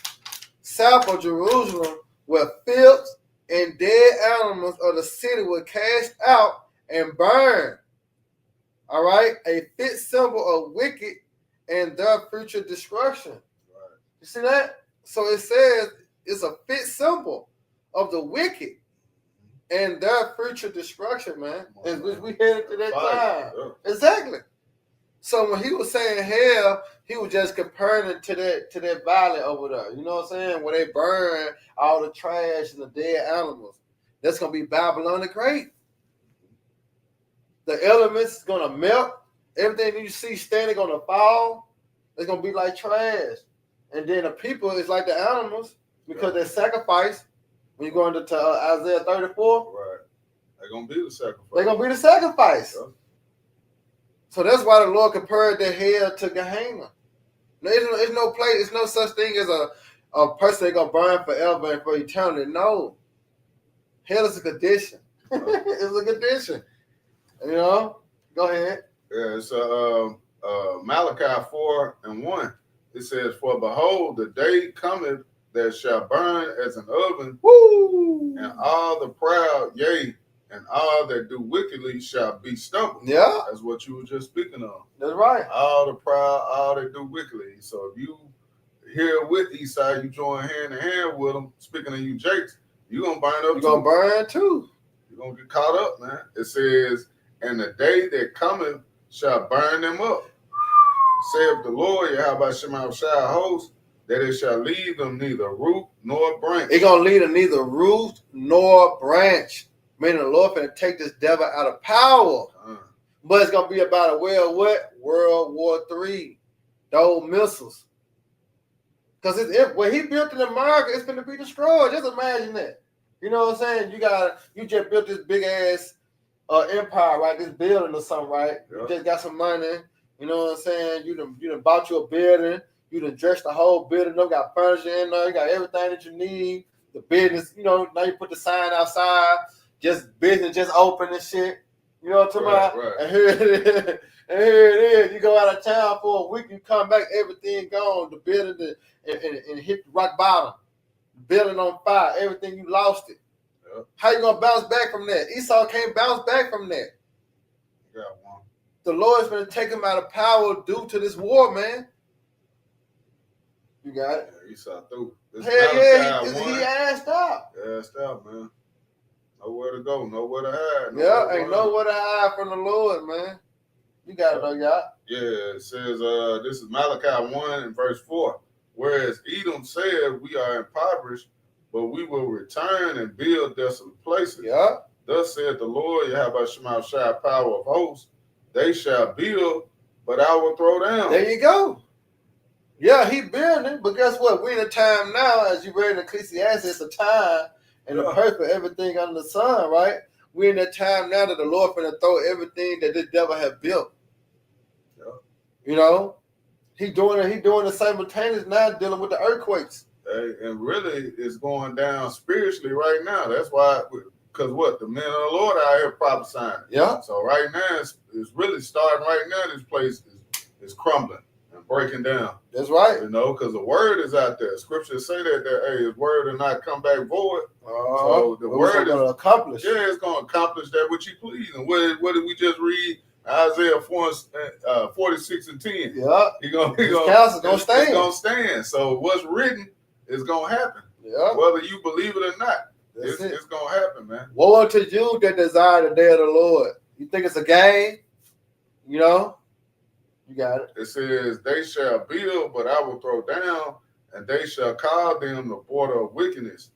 south of Jerusalem, where filth and dead animals of the city were cast out and burned. All right, a fit symbol of wicked and their future destruction. Right. You see that? So it says it's a fit symbol of the wicked and their future destruction, man. And we headed to that time. Yeah. Exactly. So when he was saying hell, he was just comparing it to that valley over there. You know what I'm saying? Where they burn all the trash and the dead animals. That's gonna be Babylon the Great. The elements gonna melt. Everything you see standing gonna fall. It's gonna be like trash. And then the people is like the animals because they're sacrificed. When you go into Isaiah 34, right? They're gonna be the sacrifice. They're gonna be the sacrifice. Yeah. So that's why the Lord compared the hell to Gehenna. There's no place. There's no such thing as a person that's gonna burn forever and for eternity. No, hell is a condition. It's a condition. You know. Go ahead. Yeah, it's Malachi 4:1. It says, "For behold, the day cometh that shall burn as an oven, woo, and all the proud, yea, and all that do wickedly shall be stumbled." Yeah. That's what you were just speaking of. That's right. All the proud, all that do wickedly. So if you here with Esau, you join hand in hand with them, speaking of you, Jakes, you're going to burn up. You're going to burn too. You're going to get caught up, man. It says, "And the day that cometh shall burn them up, saith the Lord, Yahweh Shema Shai host, that it shall leave them neither root nor branch." It's going to leave them neither root nor branch. Meaning the Lord finna take this devil out of power. But it's going to be about World War III. Those missiles. Because what he built in America, it's going to be destroyed. Just imagine that. You know what I'm saying? You just built this big ass empire, right? This building or something, right? Yeah. You just got some money. You know what I'm saying? You done bought you a building. You done dressed the whole building. You got furniture in there. You got everything that you need. The business, now you put the sign outside. Just business just open and shit. You know what I'm talking about? Right. And here it is. You go out of town for a week, you come back, everything gone. The building and hit the rock bottom. The building on fire. Everything, you lost it. Yep. How you gonna bounce back from that? Esau can't bounce back from that. Yeah, one. The Lord's gonna take him out of power due to this war, man. You got it. Yeah, Esau through. This Hell yeah, Malachi he 1. asked out. Asked out, man. Nowhere to go, nowhere to hide. Yeah, ain't nowhere to hide from the Lord, man. You got it, though, y'all. Yeah, it says, this is Malachi 1 and verse 4. Whereas Edom said, we are impoverished, but we will return and build desolate places. Yeah. Thus said the Lord, Yahweh Shema Shai, power of hosts, they shall build, but I will throw down. There you go. Yeah, he building, but guess what? We're in a time now, as you read in Ecclesiastes, it's a time and the purpose for everything under the sun, right? We're in a time now that the Lord finna throw everything that this devil have built. Yeah. You know? He doing the simultaneous now, dealing with the earthquakes. And really, it's going down spiritually right now. That's why, because what? The men of the Lord are out here prophesying. Yeah. So right now, it's really starting right now. This place is crumbling and breaking down. That's right. You know, because the word is out there. Scriptures say that hey, his word will not come back void. So the word is going to accomplish. Yeah, it's going to accomplish that which he please. And what did we just read? Isaiah 46 and 10. Yeah. His counsel going to stand. It's going to stand. So what's written is going to happen. Yeah. Whether you believe it or not, it's going to happen, man. Woe unto you that desire the day of the Lord. You think it's a game? You know? You got it. It says, they shall build, but I will throw down, and they shall call them the border of wickedness,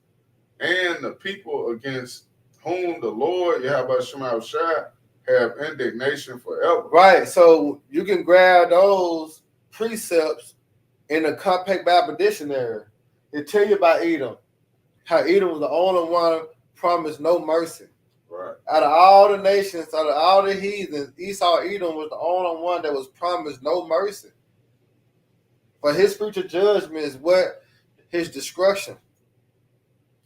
and the people against whom the Lord, Yahweh Shema Shai, have indignation forever. Right. So you can grab those precepts in the Compact Bible Dictionary. It tell you about Edom. How Edom was the only one promised no mercy. Right. Out of all the nations, out of all the heathens, Esau Edom was the only one that was promised no mercy. For his future judgment is what? His destruction.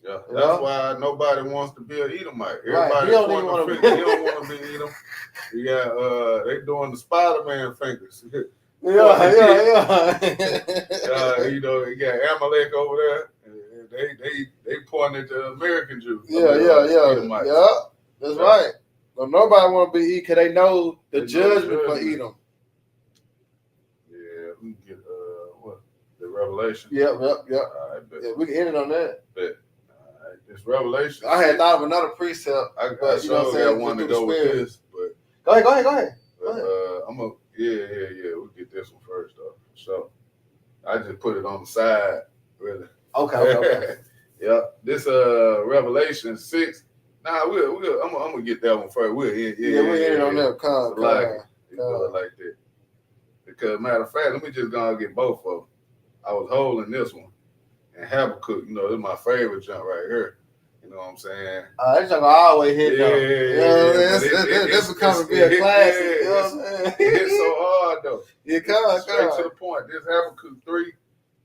Yeah, that's why nobody wants to be an Edomite. Everybody right. He don't want to be Edom. You got they doing the Spider-Man fingers. Yeah. You know, you got Amalek over there. They pointing at the American Jews. Edomites. Yeah. That's right. But nobody want to be because they know the judgment for Edom. Yeah, we can get the Revelation. Yep. All right, bet. Yeah, we can end it on that. Bet. All right, this Revelation. I had thought of another precept. But you know what I'm saying? I want to go with this, but go ahead. I'm gonna we'll get this one first though. So I just put it on the side, really. Okay. Yeah. This Revelation 6. Nah, I'm gonna get that one first. We'll end it on that. Like that. Because matter of fact, let me just go and get both of them. I was holding this one. And Habakkuk, you know, this is my favorite jump right here. You know what I'm saying? This junk always hit though. This will come to be a classic. You know what I'm saying? It hits so hard though. It comes straight to the point. This Habakkuk 3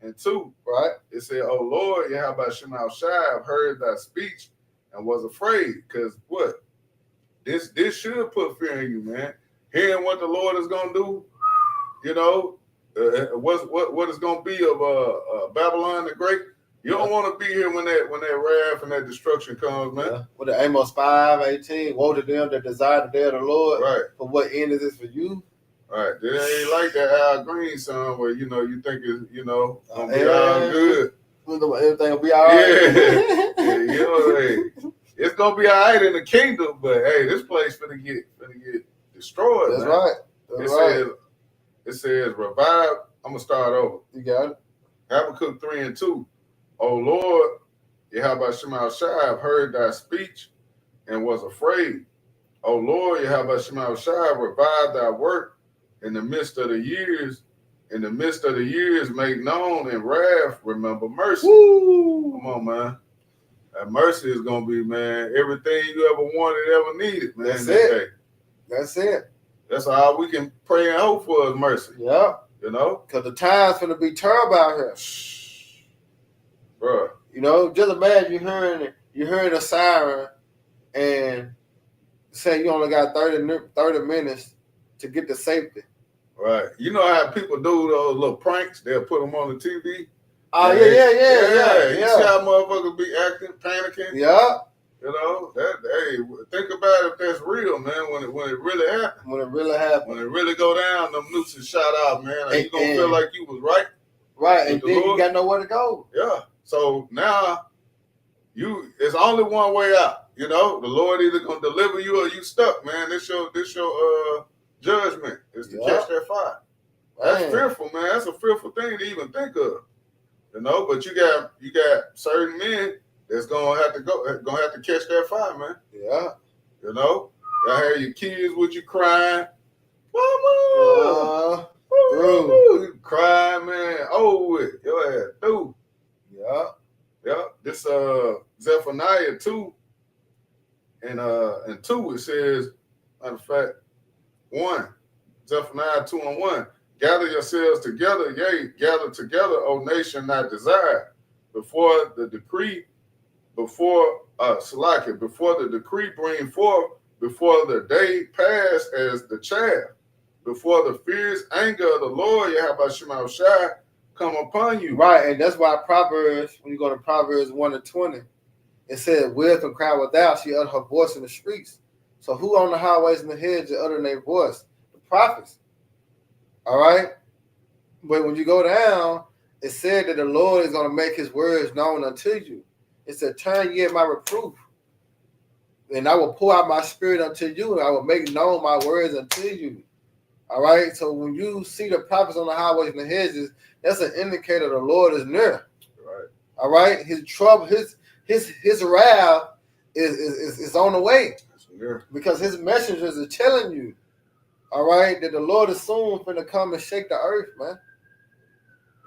and 2. Right. It said, "Oh Lord, Yahweh Shema Shai, I've heard thy speech and was afraid." Because what? This should put fear in you, man. Hearing what the Lord is gonna do, you know, what is gonna be of Babylon the Great. You don't want to be here when that wrath and that destruction comes, man. Yeah. With the Amos 5:18, woe to them that desire the day of the Lord. Right. For what end is this for you? Right. It ain't like that Al Green song where, you know, you think it's, you know, gonna be all good. Everything will be all right. Yeah. You know, hey, it's gonna be all right in the kingdom, but hey, this place finna get destroyed. That's man. Right. It says revive. I'm gonna start over. You got it. Habakkuk 3 and 2. O Lord, Yahweh Shema Shai, I've heard thy speech and was afraid. O Lord, Yahweh Shema Shai, revive thy work in the midst of the years. In the midst of the years, make known in wrath, remember mercy. Woo! Come on, man. That mercy is gonna be, man, everything you ever wanted, ever needed, man. That's it. That's it. That's all we can pray and hope for is mercy. Yeah. You know? Because the time's gonna be terrible out here. Bro. You know, just imagine you hearing a siren and say you only got 30 minutes to get to safety. Right. You know how people do those little pranks? They'll put them on the TV. Oh, yeah. You see how motherfuckers be acting, panicking? Yeah. You know, hey, think about it if that's real, man, when it really happens. When it really happens. When it really go down, them nooses shot out, man. Are you going to feel like you was right? Right, and then you got nowhere to go. Yeah. So now it's only one way out. You know, the Lord either gonna deliver you or you stuck, man. This your judgment is to catch that fire. That's fearful, man. That's a fearful thing to even think of. You know, but you got certain men that's gonna have to catch that fire, man. Yeah. You know, y'all have your kids with you crying, mama, you crying, man. Oh, with your ass through. Yeah. Yeah. This Zephaniah 2 and 2 it says, matter of fact, 1. Zephaniah 2:1. Gather yourselves together, yea, gather together, O nation not desired, before the decree bring forth, before the day pass as the chaff, before the fierce anger of the Lord, Yahweh Shema Shai, come upon you. Right, and that's why Proverbs, when you go to Proverbs 1:20, it said, wisdom cry without, she uttered her voice in the streets. So who on the highways and the hedges uttering their voice? The prophets. All right? But when you go down, it said that the Lord is going to make his words known unto you. It said, turn ye at my reproof, and I will pour out my spirit unto you, and I will make known my words unto you. All right? So when you see the prophets on the highways and the hedges, that's an indicator the Lord is near. Right. All right? His trouble, his wrath is on the way. Because his messengers are telling you, all right, that the Lord is soon finna come and shake the earth, man.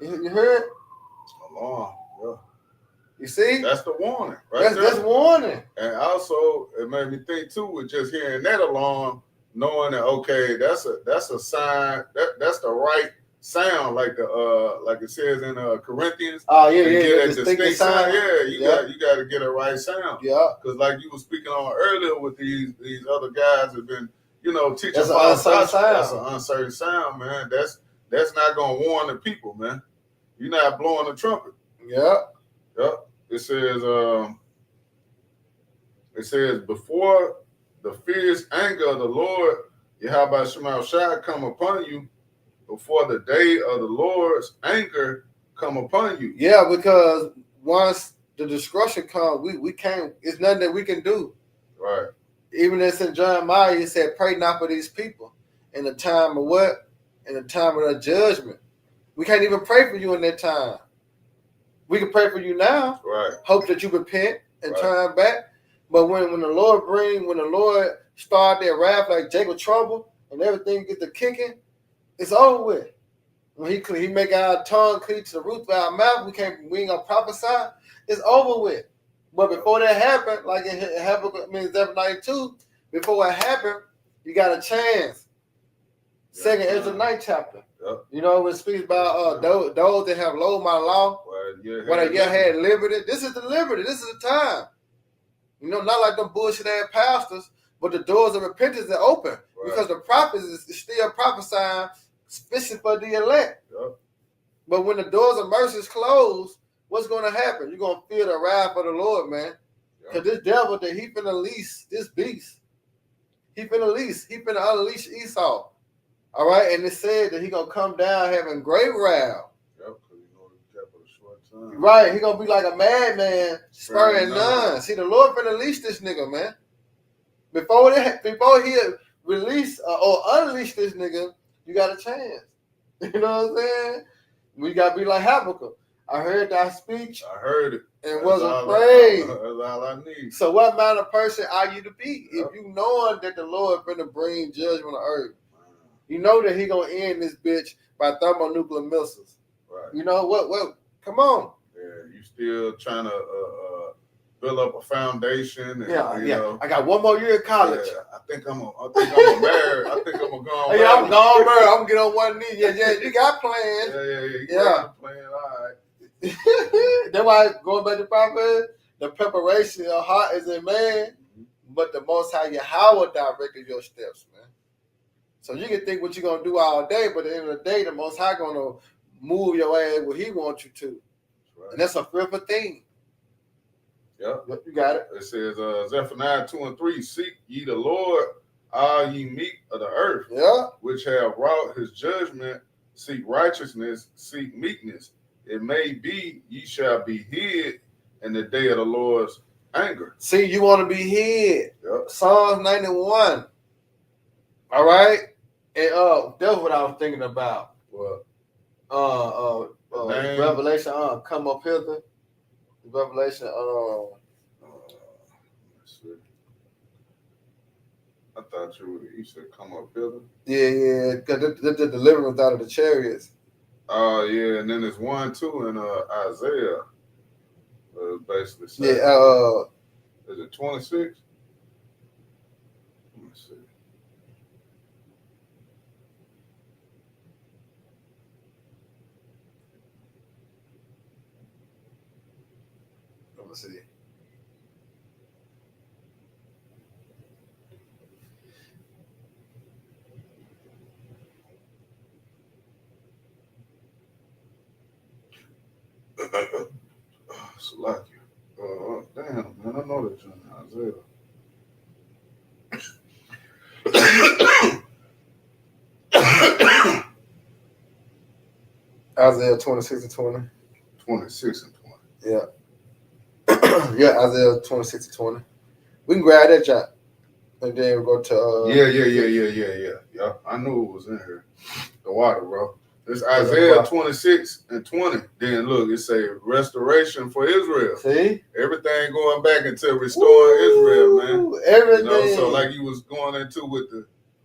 You heard? Alarm, yeah. You see? That's the warning, right? That's warning. And also, it made me think too with just hearing that alarm, knowing that okay, that's a sign that's the right sound, like it says in Corinthians. Oh yeah. Distinct sound. Yeah, you got to get a right sound. Yeah. Because like you were speaking on earlier with these other guys have been, teaching. That's an uncertain sound. That's an uncertain sound, man. That's not gonna warn the people, man. You're not blowing the trumpet. Yeah. Yep. It says before the fierce anger of the Lord, Yahweh Shema Shai, come upon you, before the day of the Lord's anger come upon you. Yeah, because once the destruction comes, we can't. It's nothing that we can do. Right. Even as in Jeremiah, he said, "Pray not for these people in the time of what? In the time of the judgment." We can't even pray for you in that time. We can pray for you now. Right. Hope that you repent and turn back. But when the Lord start their wrath like Jacob trouble and everything get to kicking, it's over with. When he make our tongue cleave to the roof of our mouth, we ain't gonna prophesy. It's over with. But before that happened, like it happened, Zephaniah 2, before it happened, you got a chance. Second Ezra 9th chapter. Yep. It speaks about those that have loathed my law, when they had liberty. This is the liberty. This is the time. Not like them bullshit ass pastors, but the doors of repentance are open because the prophets is still prophesying, especially for the elect. Yep. But when the doors of mercy is closed, what's going to happen? You're going to feel the wrath of the Lord, man. Because this devil, that he finna lease this beast. He finna unleash Esau. All right, and it said that he gonna come down having great wrath. Yep, because he kept a short time. Right, he gonna be like a madman, sparing none. See, the Lord finna unleash this nigga, man. Before he release or unleash this nigga, you got a chance. You know what I'm saying? We gotta be like Habakkuk. I heard thy speech. I heard it. And was afraid. That's all I need. So what manner of person are you to be? Yep. If you knowing that the Lord finna bring judgment on earth, you know that he gonna end this bitch by thermonuclear missiles. Right. You know what? Come on. Yeah, you still trying to build up a foundation. And, I got one more year of college. Yeah, I think I'm gonna marry. I think I'm gonna go on. Yeah, I'm gone, bro. I'm gonna get on one knee. Yeah. You got plans. Yeah. Plan. All right. That's why going back to Proverbs, the preparation of heart is in man, but the Most High Yahweh directed your steps, man. So you can think what you're going to do all day, but at the end of the day, the Most High going to move your ass where he wants you to. That's right. And that's a fearful thing. Yep. You got it. It says, Zephaniah 2:3, seek ye the Lord, all ye meek of the earth, which have wrought his judgment, seek righteousness, seek meekness, it may be ye shall be hid in the day of the Lord's anger. See, you want to be hid. Yep. Psalms 91. All right. And that's what I was thinking about. What? Revelation. Come up hither. Revelation. Let's see. I thought you said come up hither. Yeah. Because the deliverance out of the chariots. Oh yeah, and then there's 1-2 in Isaiah. Basically saying, is it 26? Let me see. Let me see. Salakia. Damn, man, I know that in Isaiah. Isaiah 26 and 20. 26 and 20. Yeah. Yeah, Isaiah 26 and 20. We can grab that jot. And then we go to Yeah. I knew it was in here. The water, bro. It's Isaiah 26 and 20. Then look, it say restoration for Israel. See? Everything going back into restoring Israel, man. Everything. You know, so like you was going into with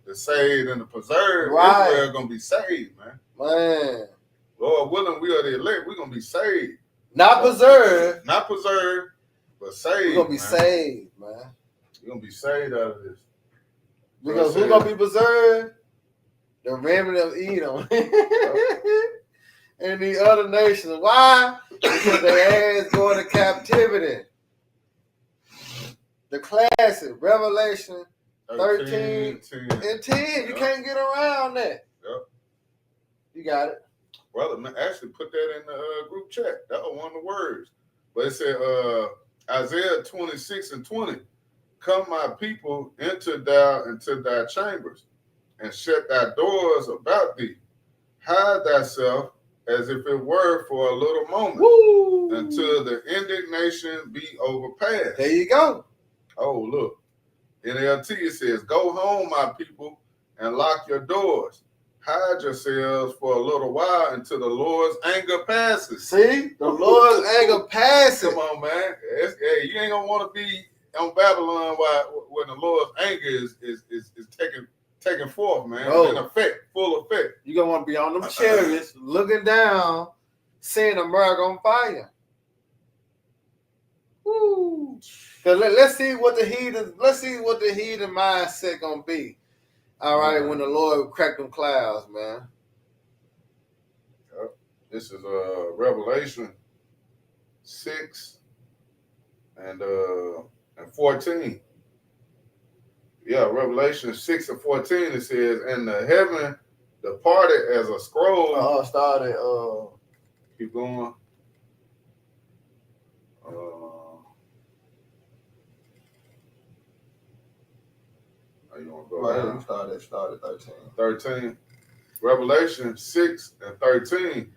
the saved and the preserved, right. Israel gonna be saved, man. Man. Lord willing, we are the elect. We're gonna be saved. Not preserved. Not preserved, but saved. We're gonna be saved, man. We're gonna be saved out of this. Because who's gonna be preserved? The remnant of Edom. And the other nations. Why? Because their ass going to captivity. The classic Revelation 13 and 10. You can't get around that. Yep. You got it. Brother, man, actually put that in the group chat. That was one of the words. But it said Isaiah 26 and 20. Come, my people, enter thou into thy chambers, and shut thy doors about thee. Hide thyself as if it were for a little moment. Woo. Until the indignation be overpassed. There you go. Oh, look. NLT, it says, go home, my people, and lock your doors. Hide yourselves for a little while until the Lord's anger passes. See? The Lord's anger passes. Come on, man. Hey, you ain't going to want to be on Babylon when the Lord's anger is taking forth, man. Oh. In effect, full effect. You're going to want to be on them chariots, looking down, seeing America on fire. Woo. Let's see what the heathen mindset gonna be. All right, when the Lord crack them clouds, man. Yep. This is Revelation 6 and 14. Yeah, Revelation 6 and 14. It says, "And the heaven departed as a scroll." Started. Keep going. You want to go right, started 13. 13. Revelation 6 and 13.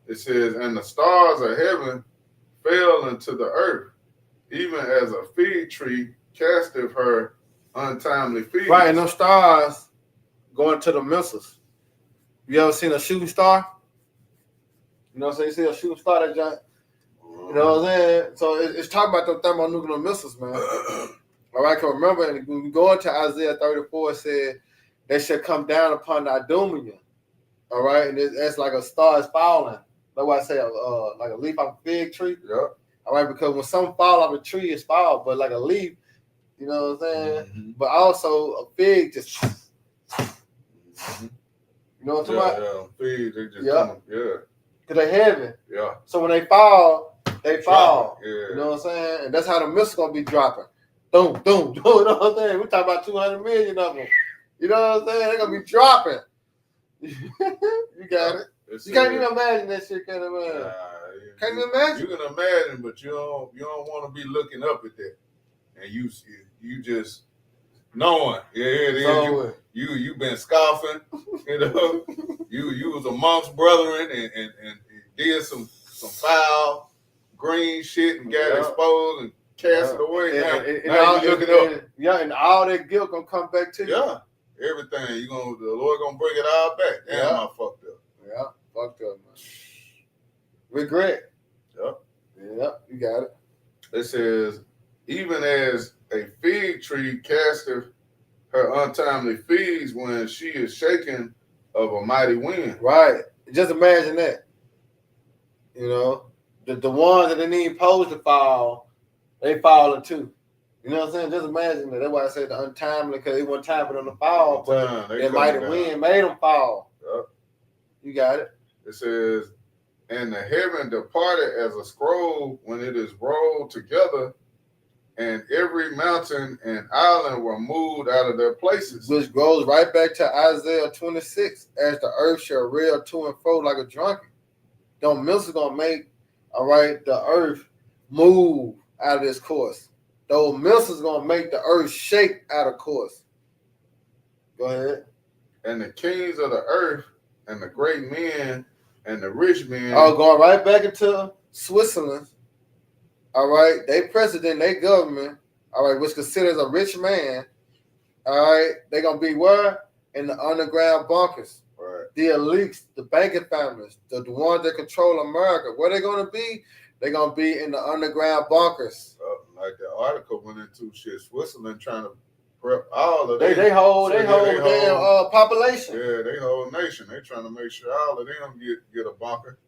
It says, "And the stars of heaven fell into the earth, even as a fig tree casteth her untimely figs." Right, and those stars going to the missiles. You ever seen a shooting star? You know what I'm saying? You see a shooting star that giant? You know what I'm saying? So it's talking about the thermonuclear missiles, man. All right, can remember, and when we go into Isaiah 34, it said they should come down upon the Idumean. All right, and it's like a star is falling. That's why I say like a leaf off a fig tree. Yeah. All right, because when something fall off a tree, it's fall, but like a leaf, you know what I'm saying? Mm-hmm. But also a fig just, mm-hmm. You know what I'm talking about? Yeah, figs, they just come, yeah. Because they're heavy. Yeah. So when they fall, they fall. Yeah. You know what I'm saying? And that's how the missiles going to be dropping. Boom, boom, boom. You know what I'm saying? We're talking about 200 million of them. You know what I'm saying? They're going to be dropping. You got it. You can't even imagine that shit, can you imagine? Can't you imagine? You can imagine, but you don't want to be looking up at that. And you just knowing, you've been scoffing, you know. you was amongst brethren and did some foul, green shit and got exposed and cast it away. Now you look it up. And all that guilt gonna come back to you. Yeah, everything. The Lord gonna bring it all back. Damn, I fucked up. Yeah, fucked up, man. Regret. Yep. Yep, you got it. It says, even as a fig tree casteth her untimely figs when she is shaken of a mighty wind. Right. Just imagine that. You know, the ones that they need supposed to fall, they falling too. You know what I'm saying? Just imagine that. That's why I said the untimely, because it wasn't time for them to fall, but that mighty wind made them fall. Yep. You got it. It says, and the heaven departed as a scroll when it is rolled together, and every mountain and island were moved out of their places. Which goes right back to Isaiah 26, as the earth shall rail to and fro like a drunken. Them missiles gonna make, all right, the earth move out of this course. Those missiles gonna make the earth shake out of course. Go ahead. And the kings of the earth and the great men and the rich men. Oh, going right back into Switzerland. All right, they president, they government, all right, which considers a rich man, all right, they're going to be where? In the underground bunkers. Right. The elites, the banking families, the ones that control America. Where they going to be? They're going to be in the underground bunkers. Like the article went into shit, Switzerland trying to prep all of them. They hold damn population. Yeah, they whole nation. They trying to make sure all of them get a bunker.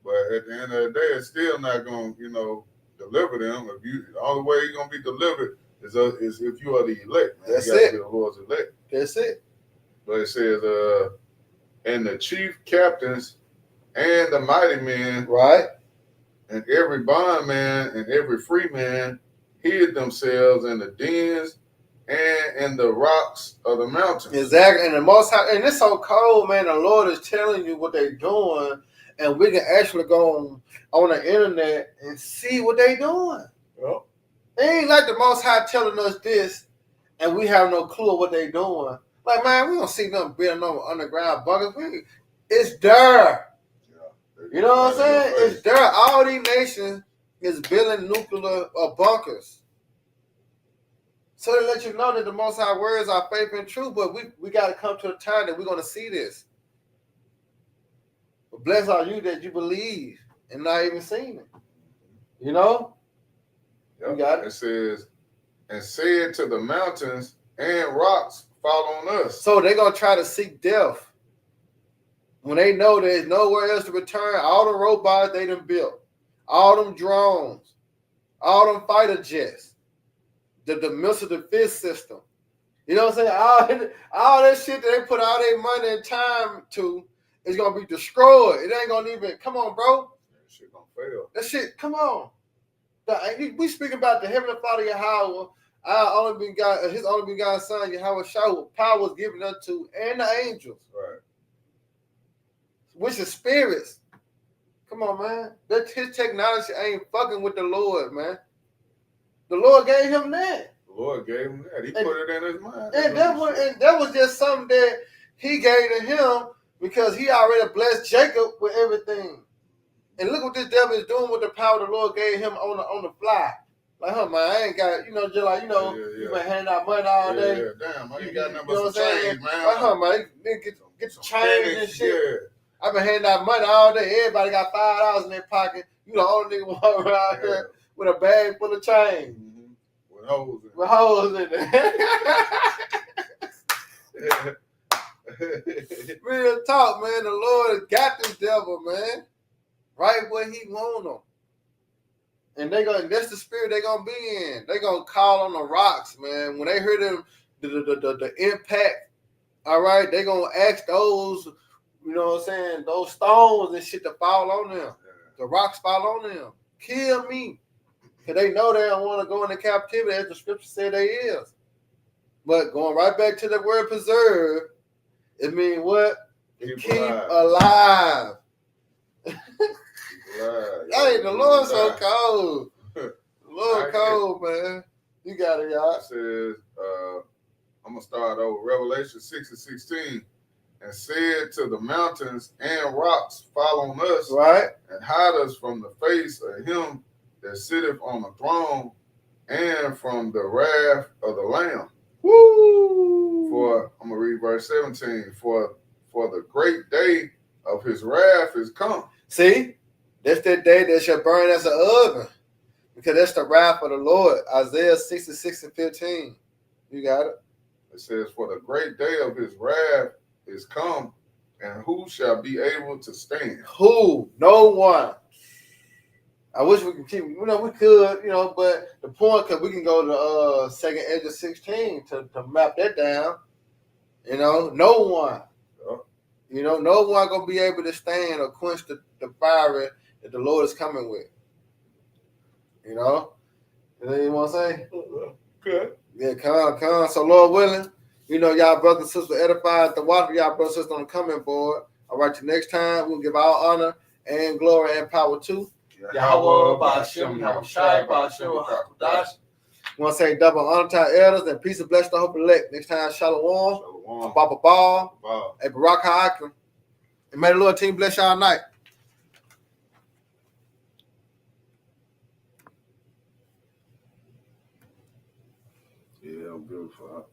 But at the end of the day, it's still not going to, deliver them. The only way you're gonna be delivered is if you are the elect. Man. That's you gotta it. be the Lord's elect. That's it. But it says, and the chief captains and the mighty men, right, and every bondman and every free man hid themselves in the dens and in the rocks of the mountains. Exactly. And the Most High, and it's so cold, man. The Lord is telling you what they're doing, and we can actually go on the internet and see what they doing. Yep. It ain't like the Most High telling us this, and we have no clue what they doing. Like, man, we don't see them building no underground bunkers. It's there. Yeah. You know what I'm saying? It's there. All these nations is building nuclear bunkers. So they let you know that the Most High words are faith and truth, but we got to come to a time that we're going to see this. But blessed are you that you believe and not even seen it. You know? Yep. You got it. It says, and said to the mountains and rocks, fall on us. So they're going to try to seek death. When they know there's nowhere else to return, all the robots they done built, all them drones, all them fighter jets, the missile defense system. You know what I'm saying? All that shit that they put all their money and time to is going to be destroyed. It ain't going to even, come on, bro. That shit going to fail. That shit, come on. We speaking about the Heavenly Father Yahweh, his only begotten Son, Yahweh Shah, power was given unto, and the angels. Right. Which is spirits. Come on, man. His technology ain't fucking with the Lord, man. The Lord gave him that. The Lord gave him that. He put it in his mind. And that was just something that he gave to him because he already blessed Jacob with everything. And look what this devil is doing with the power the Lord gave him on the fly. Like, man, I ain't got, just like, you been handing out money all day. Yeah, damn, I ain't got nothing but some change, man. Like, man, get the change and shit. Yeah. I've been handing out money all day. Everybody got $5 in their pocket. You the only nigga walking around here with a bag full of change. Mm-hmm. With holes in it. With holes in it. Real talk, man. The Lord got this devil, man. Right where he want them. And that's the spirit they're gonna be in. They're gonna call on the rocks, man. When they hear them the impact, all right, they're gonna ask those, you know what I'm saying, those stones and shit to fall on them. Yeah. The rocks fall on them. Kill me. Because they know they don't want to go into captivity, as the scripture said they is. But going right back to the word preserve, it means what? Keep alive. Hey, the Lord's so cold. The Lord cold, man. You got it, y'all. It says, I'm going to start over. Revelation 6:16. and said to the mountains and rocks, fall on us, Right. and hide us from the face of him that sitteth on the throne and from the wrath of the Lamb. Woo! For I'm gonna read verse 17. For the great day of his wrath is come. See, that's that day that shall burn as an oven, because that's the wrath of the Lord. Isaiah 66 and 15. You got it. It says, for the great day of his wrath is come, and who shall be able to stand? Who? No one. I wish we could keep, we could, but the point, because we can go to 2nd Ezra 16 to map that down. No one. No one going to be able to stand or quench the fire that the Lord is coming with. Anything you want to say? Good. Yeah, come. So, Lord willing, y'all brothers and sisters edified the water, y'all brothers and sisters on the coming board. All right, till next time, we'll give all honor and glory and power to Yahweh Ba'ashem, Yahweh Shai Ba'ashem, HaKadosh. We want to say double honor to our elders and peace and bless the hope elect. Next time, Shalom, Baba Ball, and Barak Ha'akim. And may the Lord team bless y'all night. Yeah, I'm beautiful.